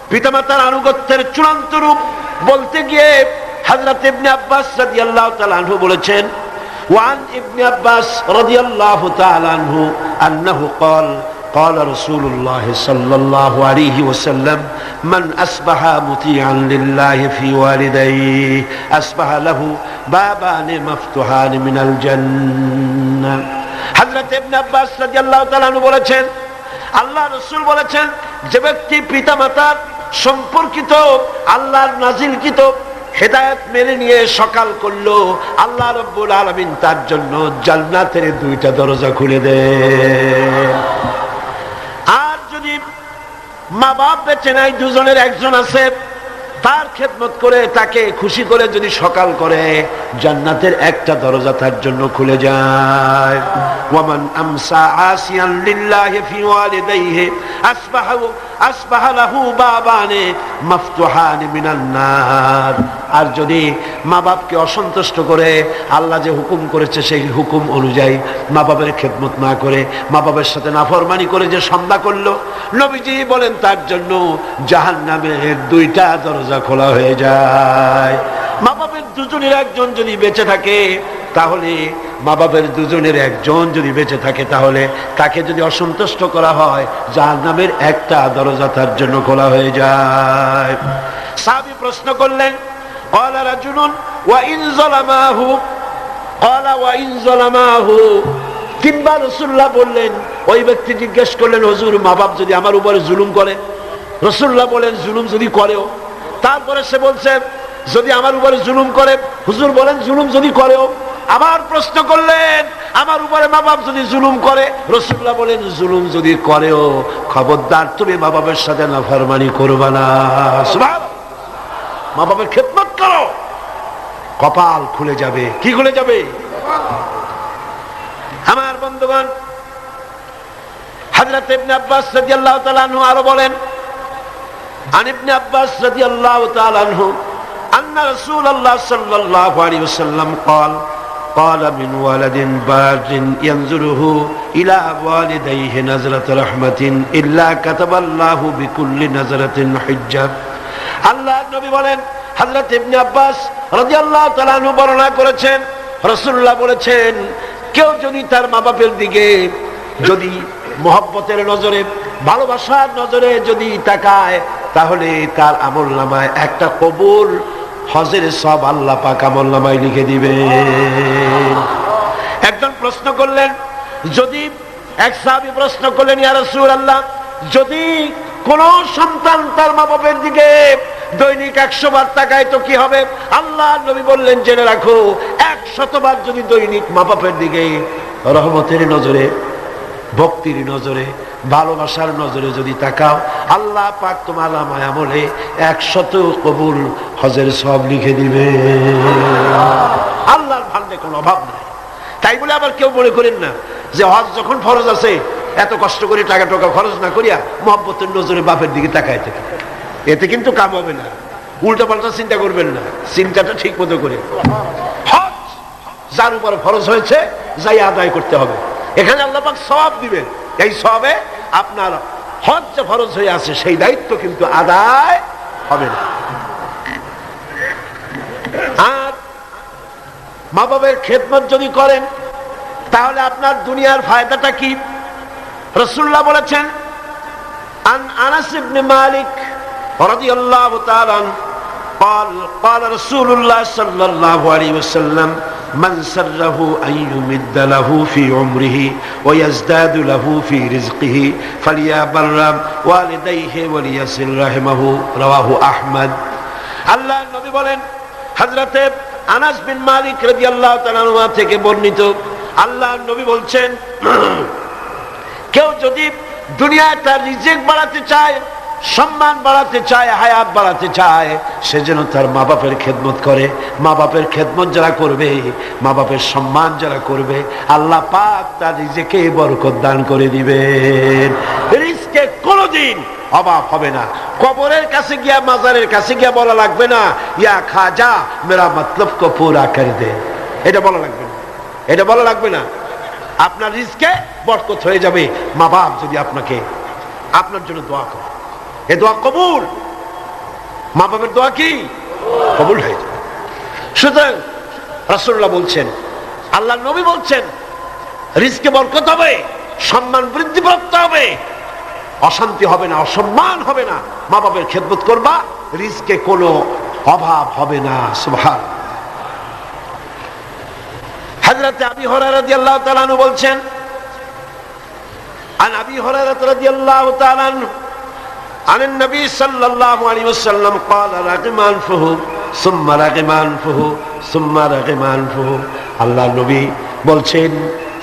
পিতামাতার আনুগত্যের চূড়ান্ত রূপ বলতে গিয়ে হযরত ইবনে আব্বাস রাদিয়াল্লাহু তাআলা আনহু বলেছেন, ওয়ান ইবনে আব্বাস রাদিয়াল্লাহু তাআলা আনহু আন্নাহু قال قال رسول الله صلى الله عليه وسلم من أصبح مطيعا لله في والديه أصبح له بابان مفتوحان من الجنة। হযরত ইবনে আব্বাস রাদিয়াল্লাহু তাআলা আনহু বলেছেন, আল্লাহ রাসূল বলেছেন, যে ব্যক্তি পিতামাতার সম্পর্কিত আল্লাহর নাজিলকৃত হেদায়েত মেনে নিয়ে সকাল করলো, আল্লাহ রাব্বুল আলামিন তার জন্য জান্নাতের 2টা দরজা খুলে দেন। আর যদি মা বাপ বেঁচে নাই, দুজনের একজন আছে, তার খেদমত করে তাকে খুশি করে যদি সকাল করে, জান্নাতের একটা দরজা তার জন্য খুলে যায়। ওয়ামান আমসা আসিয়ান লিল্লাহি ফি ওয়ালিদাইহি আসবাহা লাহু বাবানে মাফতুহান মিনান নার। আর যদি মা বাপকে অসন্তুষ্ট করে, আল্লাহ যে হুকুম করেছে সেই হুকুম অনুযায়ী মা বাবার খেদমত না করে, মা বাবার সাথে নাফরমানি করে যে সন্ধ্যা করলো, নবীজি বলেন তার জন্য জাহান্নামের দুইটা দরজা খোলা হয়ে যায়। মা বাবার দুজনের একজন যদি বেঁচে থাকে, তাহলে মা বাবার দুজনের একজন যদি বেঁচে থাকে, তাহলে তাকে যদি অসন্তুষ্ট করা হয়, জাহান্নামের একটা দরজা তার জন্য খোলা হয়ে যায়। সাহাবী প্রশ্ন করলেন, ক্বালা রাজুলুন ওয়া ইন যালামাহু, ক্বালা ওয়া ইন যালামাহু। তিনবার রাসূলুল্লাহ বললেন। ওই ব্যক্তি জিজ্ঞেস করলেন, হুজুর মা বাপ যদি আমার উপরে জুলুম করে? রাসূলুল্লাহ বলেন, জুলুম যদি করেও? তারপরে সে বলছে, যদি আমার উপরে জুলুম করে? হুজুর বলেন, জুলুম যদি করেও? আবার প্রশ্ন করলেন, আমার উপরে মা বাপ যদি জুলুম করে? রাসূলুল্লাহ বলেন, জুলুম যদি করেও খবরদার তুমি মা বাবার সাথে নাফরমানি করবে না। সুবহানাল্লাহ। মা বাবার খেদমত করো, কপাল খুলে যাবে। কি খুলে যাবে? আমার বন্ধুগণ, হযরত ইবনে আব্বাস রাদিয়াল্লাহু তাআলা আনহু আরো বলেন, আন ইবনে আব্বাস রাদিয়াল্লাহু তাআলা আনহু আন্না রাসূলুল্লাহ সাল্লাল্লাহু আলাইহি ওয়াসাল্লাম قال قال من ولد بار ينظره الى والديه نظرة رحمة الا كتب الله بكل نظرة حجة। আল্লাহর নবী বলেন, হযরত ইবনে আব্বাস রাদিয়াল্লাহু তাআলা আনহু বর্ণনা করেছেন, রাসূলুল্লাহ বলেছেন, কেউ যদি তার মা বাপের দিকে যদি মহব্বতের নজরে, ভালোবাসার নজরে যদি তাকায়, তাহলে তার আমলনামায় একটা কবুল হজের সব আল্লাহ পাক আমলনামায় লিখে দিবেন। একজন প্রশ্ন করলেন, যদি এক সাহাবী প্রশ্ন করলেন, ইয়া রাসূলুল্লাহ, যদি কোন সন্তান তার মা বাপের দিকে দৈনিক 100 বার তাকায় তো কি হবে? আল্লাহ নবী বললেন, জেনে রাখো, 100 বার যদি দৈনিক মা বাপের দিকে রহমতের নজরে, ভক্তির নজরে, ভালোবাসার নজরে যদি তাকাও, আল্লাহ পাক তোমার আমলে 100 কবুল হজের সব লিখে দিবে। আল্লাহর ভান্ডে কোনো অভাব নাই। তাই বলে আবার কেউ মনে করেন না যে হজ যখন ফরজ আছে, এত কষ্ট করে টাকা টাকা খরচ না করিয়া মহব্বতের নজরে বাপের দিকে তাকায় থাকে, এতে কিন্তু কাম হবে না। উল্টা পাল্টা চিন্তা করবেন না, চিন্তাটা ঠিক মতো করে। হজ যার উপর ফরজ হয়েছে, যাই আদায় করতে হবে। এখানে আল্লাহ পাক সওয়াব দিবেন। এই সওয়াবে আপনার হজ যে ফরজ হয়ে আছে, সেই দায়িত্ব কিন্তু আদায় হবে না। আর মা বাবার খেদমত যদি করেন, তাহলে আপনার দুনিয়ার ফায়দাটা কি? রাসূলুল্লাহ বলেছেন, আন আনাস ইবনে মালিক রাদিয়াল্লাহু তাআলা قال قال رسول الله صلى الله عليه وسلم من سره أن يمد له في عمره ويزداد له في رزقه فليبر والديه وليصل رحمه رواه أحمد। আল্লাহর নবী বলেন, হযরত আনাস বিন মালিক রাদিয়াল্লাহু তাআলা আনহু থেকে বর্ণিত, আল্লাহর নবী বলছেন, কেউ যদি দুনিয়ায় তার রিজিক বাড়াতে চায়, সম্মান বাড়াতে চায়, হায়াত বাড়াতে চায়, সে যেন তার মা বাপের খেদমত করে। মা বাপের খেদমত যারা করবে, মা বাপের সম্মান যারা করবে, আল্লাহ পাক তার রিজিকে বরকত দান করে দিবেন। রিজকে কোনোদিন অভাব হবে না। কবরের কাছে গিয়া, মাজারের কাছে গিয়া বলা লাগবে না, ইয়া খাজা মেরা মতলব কো পুরা কর দে। এটা বলা লাগবে না, এটা বলা লাগবে না। আপনার রিজকে বরকত হয়ে যাবে মা বাপ যদি আপনাকে, আপনার জন্য দোয়া করে। এ দোয়া কবুল। মা বাবার দোয়া কি কবুল হয়ে যাবে। সুতরাং রাসূলুল্লাহ বলছেন, আল্লাহ নবী বলছেন, রিজকে বরকত হবে, সম্মান বৃদ্ধিপ্রাপ্ত হবে, অশান্তি হবে না, অসম্মান হবে না। মা বাবার খেদমত করবা, রিজকে কোনো অভাব হবে না। সুবহানাল্লাহ। হযরত আবী হুরায়রা রাদিয়াল্লাহু তাআলা আনহু বলছেন, আন আবী হুরায়রা রাদিয়াল্লাহু তাআলা আনহু عن النبي صلى الله عليه وسلم قال رغم أنفه ثم رغم أنفه ثم رغم أنفه। আল্লাহ নবী বলছেন,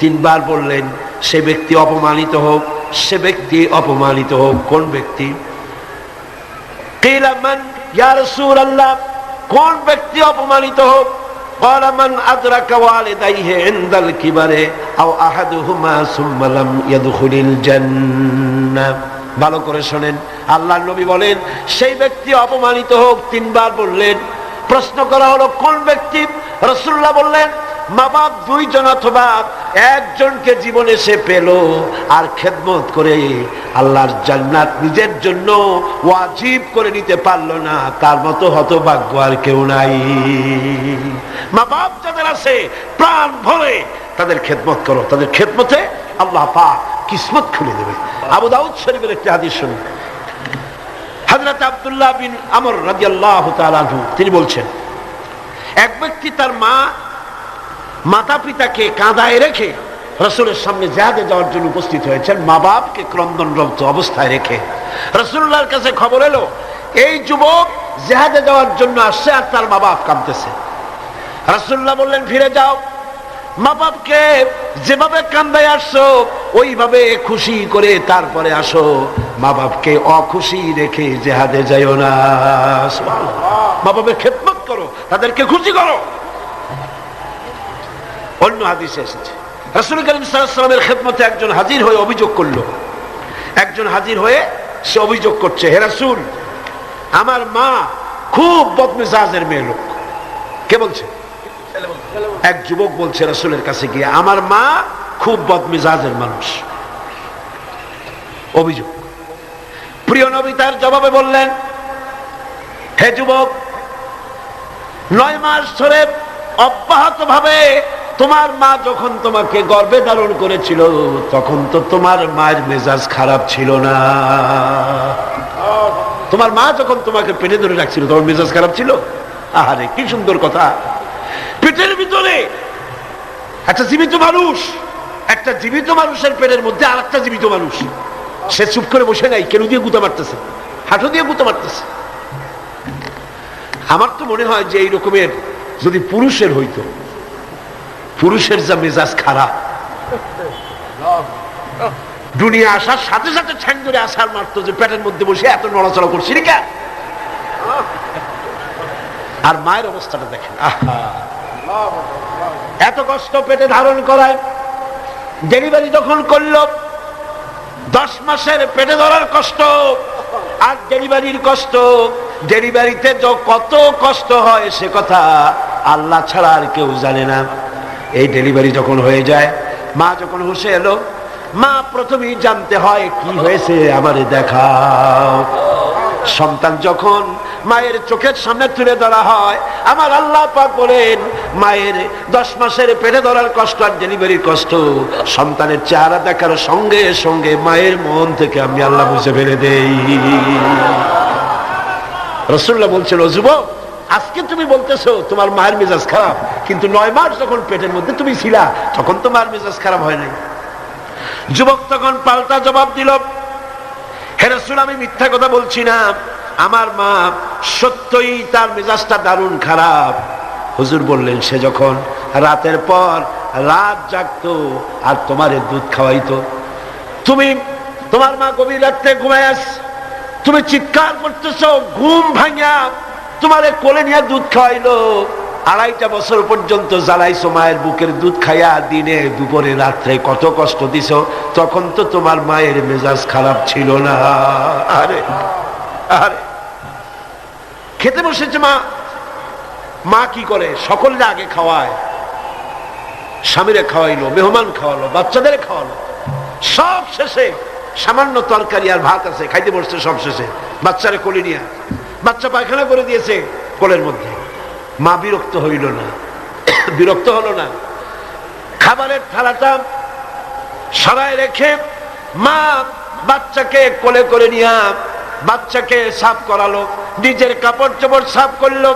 তিনবার বললেন, সে ব্যক্তি অপমানিত হোক, সে ব্যক্তি অপমানিত হোক। কোন ব্যক্তি? قيل من ইয়া রাসূলুল্লাহ, কোন ব্যক্তি অপমানিত হোক? قال من أدرك والديه عند الكبر أو أحدهما ثم لم يدخل الجنة। ভালো করে শোনেন, আল্লাহর নবী বলেন সেই ব্যক্তি অপমানিত হোক। তিনবার বললেন। প্রশ্ন করা হলো কোন ব্যক্তি? রাসূলুল্লাহ বললেন মা বাপ দুইজন অথবা একজনকে জীবনে সে পেল আর খেদমত করে আল্লাহর জান্নাত নিজের জন্য ওয়াজিব করে নিতে পারলো না, তার মতো হতভাগ্য আর কেউ নাই। মা বাপ যাদের আছে প্রাণ ভরে তাদের খেদমত করো, তাদের খেদমতে আল্লাহ পাক কিসমত খুলে দেবে। আবু দাউদ শরীফের একটি হাদিস শুনুন। হযরত আব্দুল্লাহ বিন আমর রাদিয়াল্লাহু তাআলা আনহু তিনি বলছেন, এক ব্যক্তি তার মাতা পিতাকে কাঁদায় রেখে রাসূলের সামনে জিহাদে যাওয়ার জন্য উপস্থিত হয়েছেন, মা বাপকে ক্রন্দনরত অবস্থায় রেখে। রাসূলুল্লাহর কাছে খবর এলো এই যুবক জিহাদে যাওয়ার জন্য আসছে আর তার মা বাপ কাঁদতেছে। রাসূলুল্লাহ বললেন ফিরে যাও, মা বাপকে যেভাবে কান্দায় আসছো ওইভাবে খুশি করে তারপরে আসো, মা বাপকে অখুশি রেখে জিহাদে যাইও না। মা বাপের খেদমত করো, তাদেরকে খুশি করো। অন্য হাদিসে এসেছে রাসূল করিম সাল্লাল্লাহু আলাইহি ওয়াসাল্লামের খেদমতে একজন হাজির হয়ে অভিযোগ করলো। একজন হাজির হয়ে সে অভিযোগ করছে, হে রাসূল, আমার মা খুব বদমেজাজের মেয়ে লোক। কে বলছে? এক যুবক বলছে রাসূলের কাছে গিয়ে, আমার মা খুব বদমেজাজের মানুষ। অভিযোগ। প্রিয় নবী তার জবাবে বললেন, হে যুবক, 9 মাস ধরে অব্যাহত ভাবে তোমার মা যখন তোমাকে গর্ভে ধারণ করেছিল তখন তো তোমার মায়ের মেজাজ খারাপ ছিল না। তোমার মা যখন তোমাকে পেটে ধরে রাখছিল তোমার মেজাজ খারাপ ছিল? আহারে কি সুন্দর কথা। পেটের ভিতরে একটা জীবিত মানুষ, একটা জীবিত মানুষের পেটের মধ্যে আর একটা জীবিত মানুষ, সে চুপ করে বসে নাই, কেন দিয়ে গুঁতা মারতেছে, হাঁটু দিয়ে গুঁতা মারতেছে। আমার তো মনে হয় যে এই রকমের যদি পুরুষের হইতো, পুরুষের যা মেজাজ খারাপ, দুনিয়া আসার সাথে সাথে ঠ্যাং ধরে আসার মারতো যে পেটের মধ্যে বসে এত নড়াচড়া করছি রেখা। আর মায়ের অবস্থাটা দেখেন, এত কষ্ট পেটে ধারণ করায়। ডেলিভারি যখন করলো 10 মাসের পেটে ধরার কষ্ট আর ডেলিভারির কষ্ট, ডেলিভারিতে কত কষ্ট হয় সে কথা আল্লাহ ছাড়া আর কেউ জানে না। এই ডেলিভারি যখন হয়ে যায়, মা যখন হুঁশে এলো, মা প্রথমেই জানতে হয় কি হয়েছে আমারে দেখাও। সন্তান যখন মায়ের চোখের সামনে তুলে ধরা হয়, আমার আল্লাহ পাক বলেন মায়ের 10 মাসের পেটে ধরার কষ্ট আর ডেলিভারির কষ্ট সন্তানের চেহারা দেখার সঙ্গে সঙ্গে মায়ের মন থেকে আমি আল্লাহ মুছে ফেলে দেই। রাসূলুল্লাহ বলছেন, ও যুবক, আজকে তুমি বলতেছো তোমার মায়ের মেজাজ খারাপ, কিন্তু 9 মাস যখন পেটের মধ্যে তুমি ছিলা তখন তোমার মেজাজ খারাপ হয় নাই। যুবক তখন পাল্টা জবাব দিল, হে রাসূল, আমি মিথ্যা কথা বলছি না, আমার মা সত্যই তার মেজাজটা দারুণ খারাপ। হুজুর বললেন, সে যখন রাতের পর রাত জাগতো আর তোমারে দুধ খাওয়াইতো, তোমার মা গভীর রাতে ঘুমায় আস, তুমি চিৎকার করতেছো, ঘুম ভাঙা তোমারে কোলে নিয়ে দুধ খাওয়াইলো, 2.5 বছর পর্যন্ত জ্বালাইছো মায়ের বুকের দুধ খাইয়া, দিনে দুপুরে রাত্রে কত কষ্ট দিছো, তখন তো তোমার মায়ের মেজাজ খারাপ ছিল না। আরে আরে খেতে বসেছে মা কি করে? সকলকে আগে খাওয়ায়, স্বামীরে খাওয়াইলো, মেহমান খাওয়ালো, বাচ্চাদের খাওয়ালো, সব শেষে সামান্য তরকারি আর ভাত আছে, খাইতে বসছে সব শেষে, বাচ্চারে কোলে নিয়ে, বাচ্চা পায়খানা করে দিয়েছে কোলের মধ্যে। মা বিরক্ত হইল না, বিরক্ত হলো না, খাবারের থালাটা সরায় রেখে মা বাচ্চাকে কোলে করে নিয়ে বাচ্চাকে সাফ করালো, নিজের কাপড় চোপড় সাফ করলো,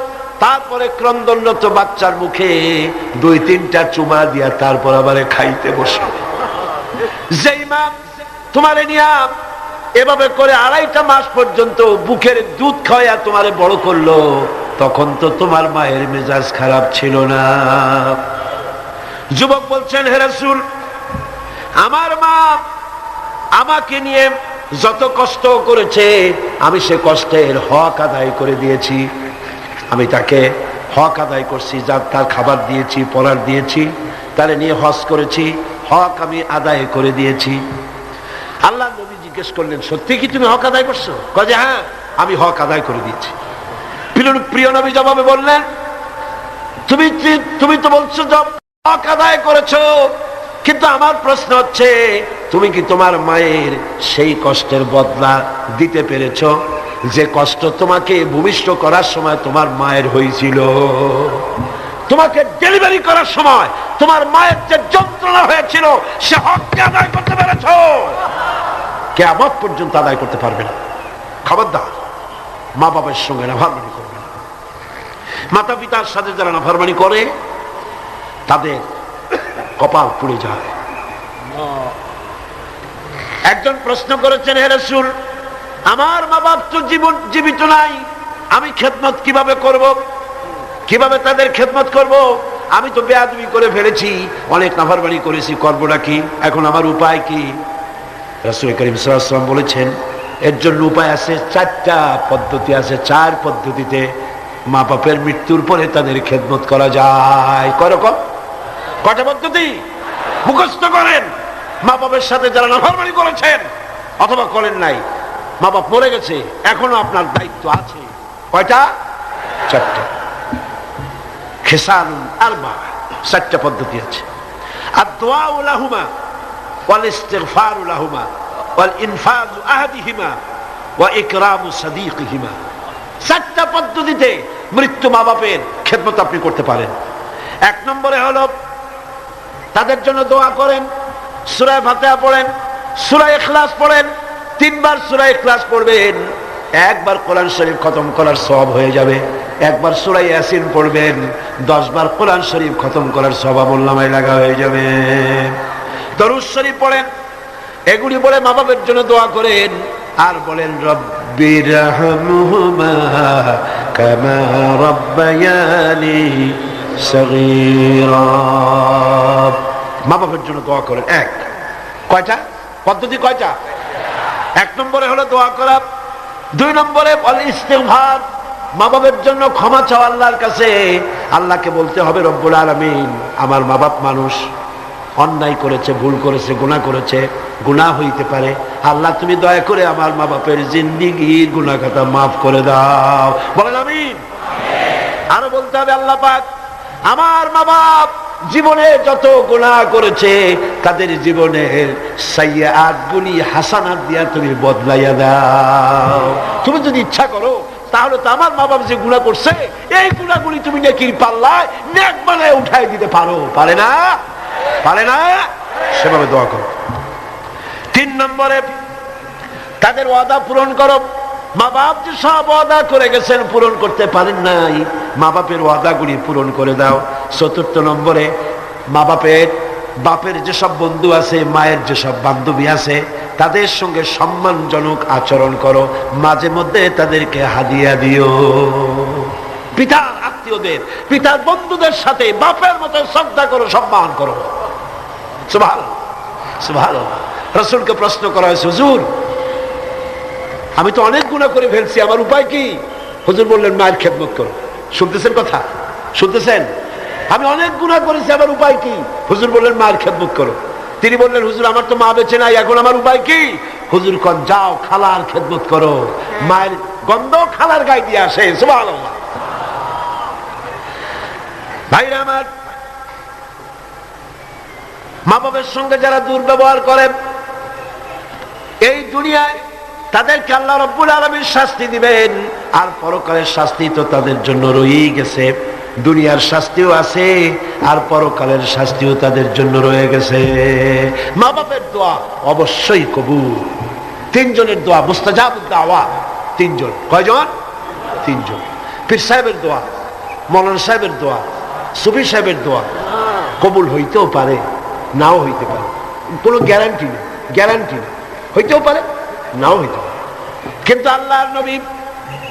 তারপরে ক্রন্দনরত বাচ্চার মুখে 2-3টা চুমা দিয়া তারপর আবার খাইতে বসলো। যেই মা তোমারে নিয়া এভাবে করে 2.5 মাস পর্যন্ত বুকের দুধ খাওয়া তোমারে বড় করলো, তখন তো তোমার মায়ের মেজাজ খারাপ ছিল না। যুবক বলছেন, হে রাসূল, আমার মা আমাকে নিয়ে যত কষ্ট করেছে আমি সে কষ্টের হক আদায় করে দিয়েছি। আমি তাকে হক আদায় করছি, যার তার খাবার দিয়েছি, পড়ার দিয়েছি, তারে নিয়ে হজ করেছি, হক আমি আদায় করে দিয়েছি। আল্লাহ নবী জিজ্ঞেস করলেন, সত্যি কি তুমি হক আদায় করছো? কয়ে হ্যাঁ, আমি হক আদায় করে দিয়েছি। প্রিয় নবী জবাবে বললেন, তুমি তো বলছো হক আদায় করেছো, কিন্তু আমার প্রশ্ন হচ্ছে তুমি কি তোমার মায়ের সেই কষ্টের বদলা দিতে পেরেছো যে কষ্ট তোমাকে ভূমিষ্ঠ করার সময় তোমার মায়ের হয়েছিল? তোমাকে ডেলিভারি করার সময় তোমার মায়ের যে যন্ত্রণা হয়েছিল সে হককে আদায় করতে পেরেছো? কিয়ামত পর্যন্ত আদায় করতে পারবে না। খবরদার, মা বাবার সঙ্গে নাফরমানি করবে না। মাতা পিতার সাথে যারা নাফরমানি করে তাদের কপাল পুড়ে যায়। একজন প্রশ্ন করেছেন, হে রাসূল, আমার মা বাপ তো জীবিত নাই, আমি খেদমত কিভাবে করব? কিভাবে তাদের খেদমত করব? আমি তো বেয়াদবি করে ফেলেছি, অনেক নাফরমানি করেছি, করবোটা কি? এখন আমার উপায় কি? রাসূল করিম সাল্লাল্লাহু আলাইহি ওয়াসাল্লাম বলেছেন, এর জন্য উপায় আছে, 4টা পদ্ধতি আছে। 4 পদ্ধতিতে মা বাপের মৃত্যুর পরে তাদের খেদমত করা যায়। কয়রকম? কয়টা পদ্ধতি? মুখস্থ করেন। মা বাপের সাথে যারা নাফরমানি করেছেন অথবা করেন নাই, মা বাপ মরে গেছে, এখনো আপনার দায়িত্ব আছে। কয়টা? 4টা। খিসালুন আরবা, 4টা পদ্ধতি আছে। আদ-দুআউ লাহুমা ওয়াল ইস্তিগফারু লাহুমা ওয়াল ইনফাযু আহাদিহিমা ওয়া ইকরামু সাদীকিহিমা। 4টা পদ্ধতিতে মৃত্যু মা বাপের খেদমত আপনি করতে পারেন। 1 নম্বরে হলো তাদের জন্য দোয়া করেন, সূরা ফাতিহা পড়েন, সূরা ইখলাস পড়েন। 3 বার সূরা ইখলাস পড়বেন, 1 বার কোরআন শরীফ খতম করার সওয়াব হয়ে যাবে। 1 বার সূরা ইয়াসিন পড়বেন, 10 বার কোরআন শরীফ খতম করার সওয়াব আমলনামায় লাগা হয়ে যাবে। দরুদ শরীফ পড়েন, এগুলি বলে মা বাবার জন্য দোয়া করেন। আর বলেন, রব্বিরহামহুমা কামা রাব্বায়ানি সগীরা। মা বাবার জন্য দোয়া করেন। 1 কয়টা পদ্ধতি? কয়টা? 1 নম্বরে হলো দোয়া করা। 2 নম্বরে ইস্তিগফার, মা বাবার জন্য ক্ষমা চাওয়া আল্লাহর কাছে। আল্লাহকে বলতে হবে, রব্বুল আলামিন, আমার মা বাপ মানুষ, অন্যায় করেছে, ভুল করেছে, গুনাহ করেছে, গুনাহ হইতে পারে। আল্লাহ তুমি দয়া করে আমার মা বাপের জিন্দেগির গুনাহ খাতা মাফ করে দাও। বলেন আমিন। আরো বলতে হবে, আল্লাহ পাক, আমার মা বাপ জীবনে যত গুনাহ করেছে তাদের জীবনের সাইয়্যাত গুলি হাসানাত দিয়া তুমি বদলাইয়া দাও। তুমি যদি ইচ্ছা করো তাহলে তো আমার মা বাপ যে গুনাহ করছে এই গুনাহগুলি তুমি নেকির পাল্লায় নেক বানায় উঠাই দিতে পারো। পারে না? পারে না? সেভাবে দোয়া করো। 3 নম্বরে তাদের ওয়াদা পূরণ করো। মা বাপ যে সব ওয়াদা করে গেছেন, পূরণ করতে পারেন নাই, মা বাপের ওয়াদাগুলি পূরণ করে দাও। 4 নম্বরে মা বাপের যেসব বন্ধু আছে, মায়ের যেসব বান্ধবী আছে, তাদের সঙ্গে সম্মানজনক আচরণ করো। মাঝে মধ্যে তাদেরকে হাদিয়া দিও। পিতার আত্মীয়দের, পিতার বন্ধুদের সাথে বাপের মতো শ্রদ্ধা করো, সম্মান করো। সুবহানাল্লাহ, সুবহানাল্লাহ। রাসূলকে প্রশ্ন করা হয়েছে, হুজুর, আমি তো অনেক গুনাহ করে ফেলছি, আমার উপায় কি? হুজুর বললেন, মায়ের খেদমত করো। শুনতেছেন কথা? শুনতেছেন? আমি অনেক গুনাহ করেছি, আমার উপায় কি? হুজুর বললেন, মায়ের খেদমত করো। তিনি বললেন, হুজুর, আমার তো মা বেঁচে নাই, এখন আমার উপায় কি? হুজুর কন, যাও খালার খেদমত করো, মায়ের গন্ধ খালার গায়ে দিয়ে আসে। সুবহানাল্লাহ। ভাইরা আমার, মা বাবার সঙ্গে যারা দুর্ব্যবহার করে এই দুনিয়ায় তাদেরকে আল্লাহ রাব্বুল আলামিন শাস্তি দিবেন। আর পরকালের শাস্তি তো তাদের জন্য রয়েই গেছে। দুনিয়ার শাস্তিও আছে আর পরকালের শাস্তিও তাদের জন্য রয়ে গেছে। মা বাপের দোয়া অবশ্যই কবুল। 3 জনের দোয়া মুস্তাজাবুদ দাওয়া। 3 জন। কয়জন? 3 জন। পীর সাহেবের দোয়া, মৌলানা সাহেবের দোয়া, সুফি সাহেবের দোয়া কবুল হইতেও পারে, নাও হইতে পারে। কোনো গ্যারান্টি নেই, গ্যারান্টি নেই। হইতেও পারে, নাও হইতে পারে। কিন্তু আল্লাহর নবী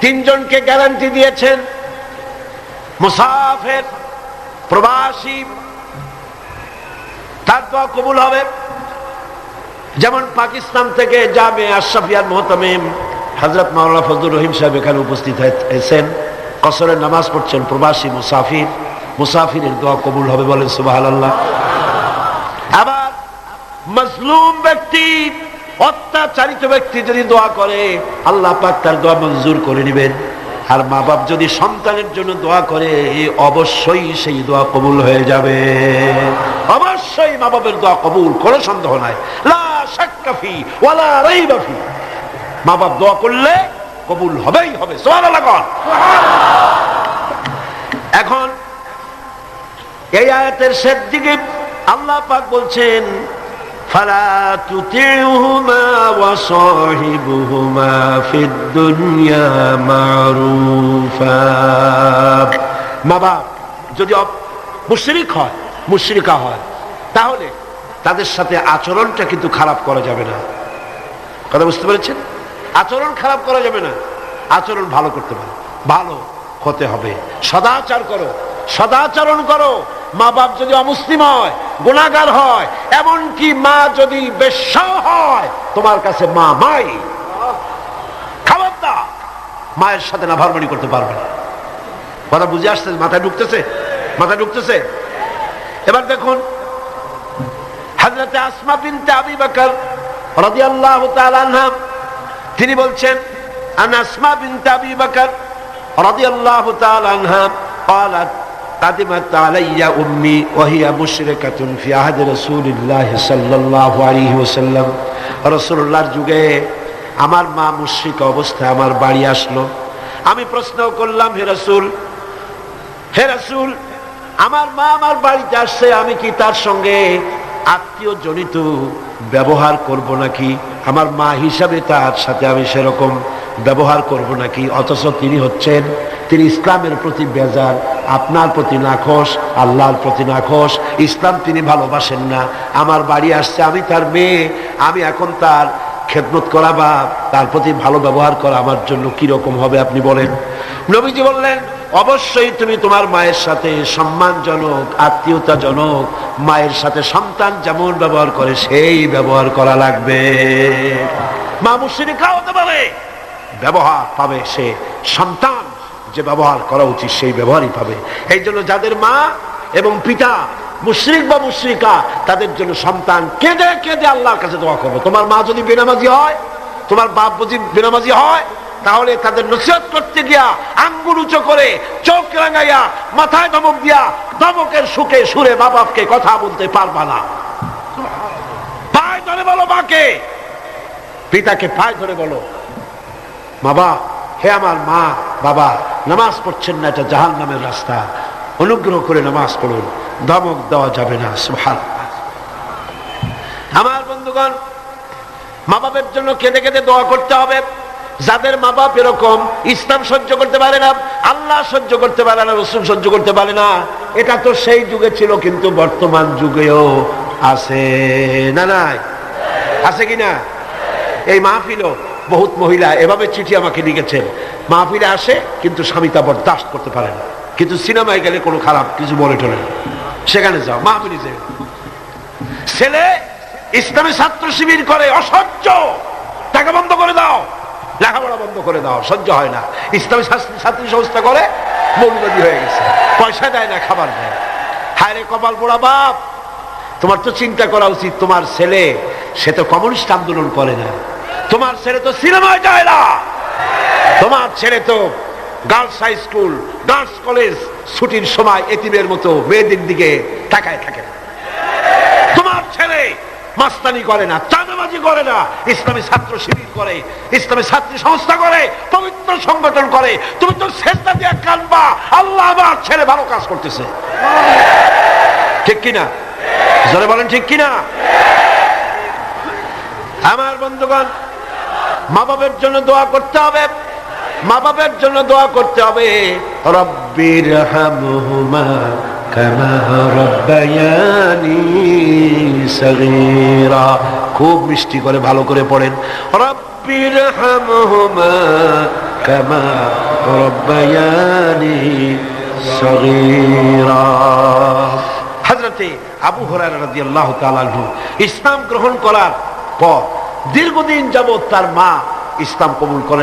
3 জনকে গ্যারান্টি দিয়েছেন, মুসাফির, প্রবাসী, তার দোয়া কবুল হবে। যেমন পাকিস্তান থেকে জামে আশরাফিয়ার মুহতামিম হযরত মাওলানা ফজলুর রহিম সাহেব এখানে উপস্থিত হয়েছেন, কসরের নামাজ পড়ছেন। প্রবাসী মুসাফিরের দোয়া কবুল হবে, বলেন সুবহানাল্লাহ। আবার মাজলুম ব্যক্তি, অত্যাচারিত ব্যক্তি যদি দোয়া করে আল্লাহ পাক তার দোয়া মঞ্জুর করে নেবেন। আর মা বাপ যদি সন্তানের জন্য দোয়া করে অবশ্যই সেই দোয়া কবুল হয়ে যাবে। অবশ্যই মা বাপের দোয়া কবুল, কোনো সন্দেহ নাই, লা শাক্কা ফি ওয়ালা রাইবা ফি। মা বাপ দোয়া করলে কবুল হবেই হবে, সুবহানাল্লাহ। এখন এই আয়াতের শেষ দিকে আল্লাহ পাক বলছেন ফালা তুতিউহুমা ওয়া সাহিবুহুমা ফিদ দুনিয়া মারুফা। মা বাপ যদি মুশরিকা হয় তাহলে তাদের সাথে আচরণটা কিন্তু খারাপ করা যাবে না। কথা বুঝতে পেরেছেন? আচরণ খারাপ করা যাবে না, আচরণ ভালো করতে পারো, ভালো হতে হবে। সদাচরণ করো। মা বাপ যদি অমুসলিম হয়, গুনাহগার হয়, এমনকি মা যদি বেশ্যা হয়, তোমার কাছে মা মাই, খবরদার মায়ের সাথে নাফরমানি করতে পারবে না। কথা বুঝে আসছে? মাথায় ঢুকতেছে? এবার দেখুন হযরত আসমা বিনতে আবি বকর রাদিয়াল্লাহু তাআলা আনহা, তিনি বলছেন আন আসমা বিনতে আবি বকর রাদিয়াল্লাহু তাআলা আনহা قالت قدمت علي امي وهي مشركه في عهد رسول الله صلى الله عليه وسلم। রাসূলুল্লাহর যুগে আমার মা মুশরিক অবস্থায় আমার বাড়ি আসলো। আমি প্রশ্ন করলাম, হে রাসূল, আমার মা আমার বাড়িতে আসছে, আমি কি তার সঙ্গে আত্মীয় জনিত ব্যবহার করব নাকি? আমার মা হিসাবে তার সাথে আমি সেরকম ব্যবহার করব নাকি? অথচ তিনি ইসলামের প্রতি বেজার, আপনার প্রতি নাখোশ, আল্লাহর প্রতি নাখোশ, ইসলাম তিনি ভালোবাসেন না। আমার বাড়ি আসছে, আমি তার মেয়ে, আমি এখন তার খেদমত করা বা তার প্রতি ভালো ব্যবহার করা আমার জন্য কিরকম হবে আপনি বলেন? নবীজি বললেন, অবশ্যই তুমি তোমার মায়ের সাথে সম্মানজনক, আত্মীয়তাজনক, মায়ের সাথে সন্তান যেমন ব্যবহার করে সেই ব্যবহার করা লাগবে। মা মুশরিকা হতে পারে, ব্যবহার পাবে সে সন্তান যে ব্যবহার করা উচিত সেই ব্যবহারই পাবে। এই জন্য যাদের মা এবং পিতা মুশরিক বা মুশরিকা, তাদের জন্য সন্তান কেঁদে কেঁদে আল্লাহর কাছে দোয়া করবে। তোমার মা যদি বেনামাজি হয়, তোমার বাপ যদি বেনামাজি হয়, তাহলে তাদের নসিহত করতে গিয়া আঙ্গুল উঁচু করে, চোখ রাঙাইয়া, মাথায় ধমক দিয়া, ধমকের সুরে মা বাপকে কথা বলতে পারবা না। পায়ে ধরে বলো মাকে, পিতাকে পায়ে ধরে বলো, বাবা, হে আমার মা বাবা, নামাজ পড়ছেন না, এটা জাহান্নামের রাস্তা, অনুগ্রহ করে নামাজ পড়ুন। ধমক দেওয়া যাবে না। সুবহানাল্লাহ। আমার বন্ধুগণ, মা বাপের জন্য কেঁদে কেঁদে দোয়া করতে হবে। যাদের মা বাপ এরকম, ইসলাম সহ্য করতে পারে না, আল্লাহ সহ্য করতে পারে না, রাসূল সহ্য করতে পারে না, এটা তো সেই যুগে ছিল, কিন্তু বর্তমান যুগেও আছে না? নাই আছে কিনা? এই মাহফিলও বহুত মহিলা এভাবে চিঠি আমাকে লিখেছেন, মাহফিলে আসে কিন্তু স্বামী তা বরদাস্ত করতে পারে না, কিন্তু সিনেমায় গেলে কোনো খারাপ কিছু বলে টলে না, সেখানে যাও, মাহফিলে যাও। ছেলে ইসলামী ছাত্র শিবির করে, অসহ্য, টাকা বন্ধ করে দাও, লেখাপড়া বন্ধ করে দাও, সহ্য হয় না। ইসলামী ছাত্রী সংস্থা করে, মৌলবাদী হয়ে গেছে, পয়সা দেয় না, খাবার দেয়। হায় রে কপাল পোড়া বাপ, তোমার তো চিন্তা করা উচিত, তোমার ছেলে সে তো কমিউনিস্ট আন্দোলন করে না, তোমার ছেলে তো সিনেমায় যায় না, তোমার ছেলে তো girls high school, girls college ছুটির সময় এতিমের মতো মেয়েদের দিকে তাকায় থাকে না। তোমার ছেলে মাস্তানি করে না, চাঁদাবাজি করে না, ইসলামী ছাত্র শিবির করে, ইসলামী ছাত্রী সংস্থা করে, পবিত্র সংগঠন করে। তুমি তো সেজদা দিয়ে কাঁদবা, আল্লাহ আমার ছেলে ভালো কাজ করতেছে। ঠিক কিনা? জোরে বলেন ঠিক কিনা? আমার বন্ধুগণ, মা বাবার জন্য দোয়া করতে হবে, মা বাবার জন্য দোয়া করতে হবে। রব্বির হামহুমা কামা রাব্বায়ানি সগীরা, খুব মিষ্টি করে ভালো করে পড়েন, রব্বির হামহুমা কামা রাব্বায়ানি সগীরা। হযরতে আবু হুরায়রা রাদিয়াল্লাহু তাআলা আনহু ইসলাম গ্রহণ করার পর দীর্ঘদিন যাবৎ তার মা ইসলাম কবুল করেন।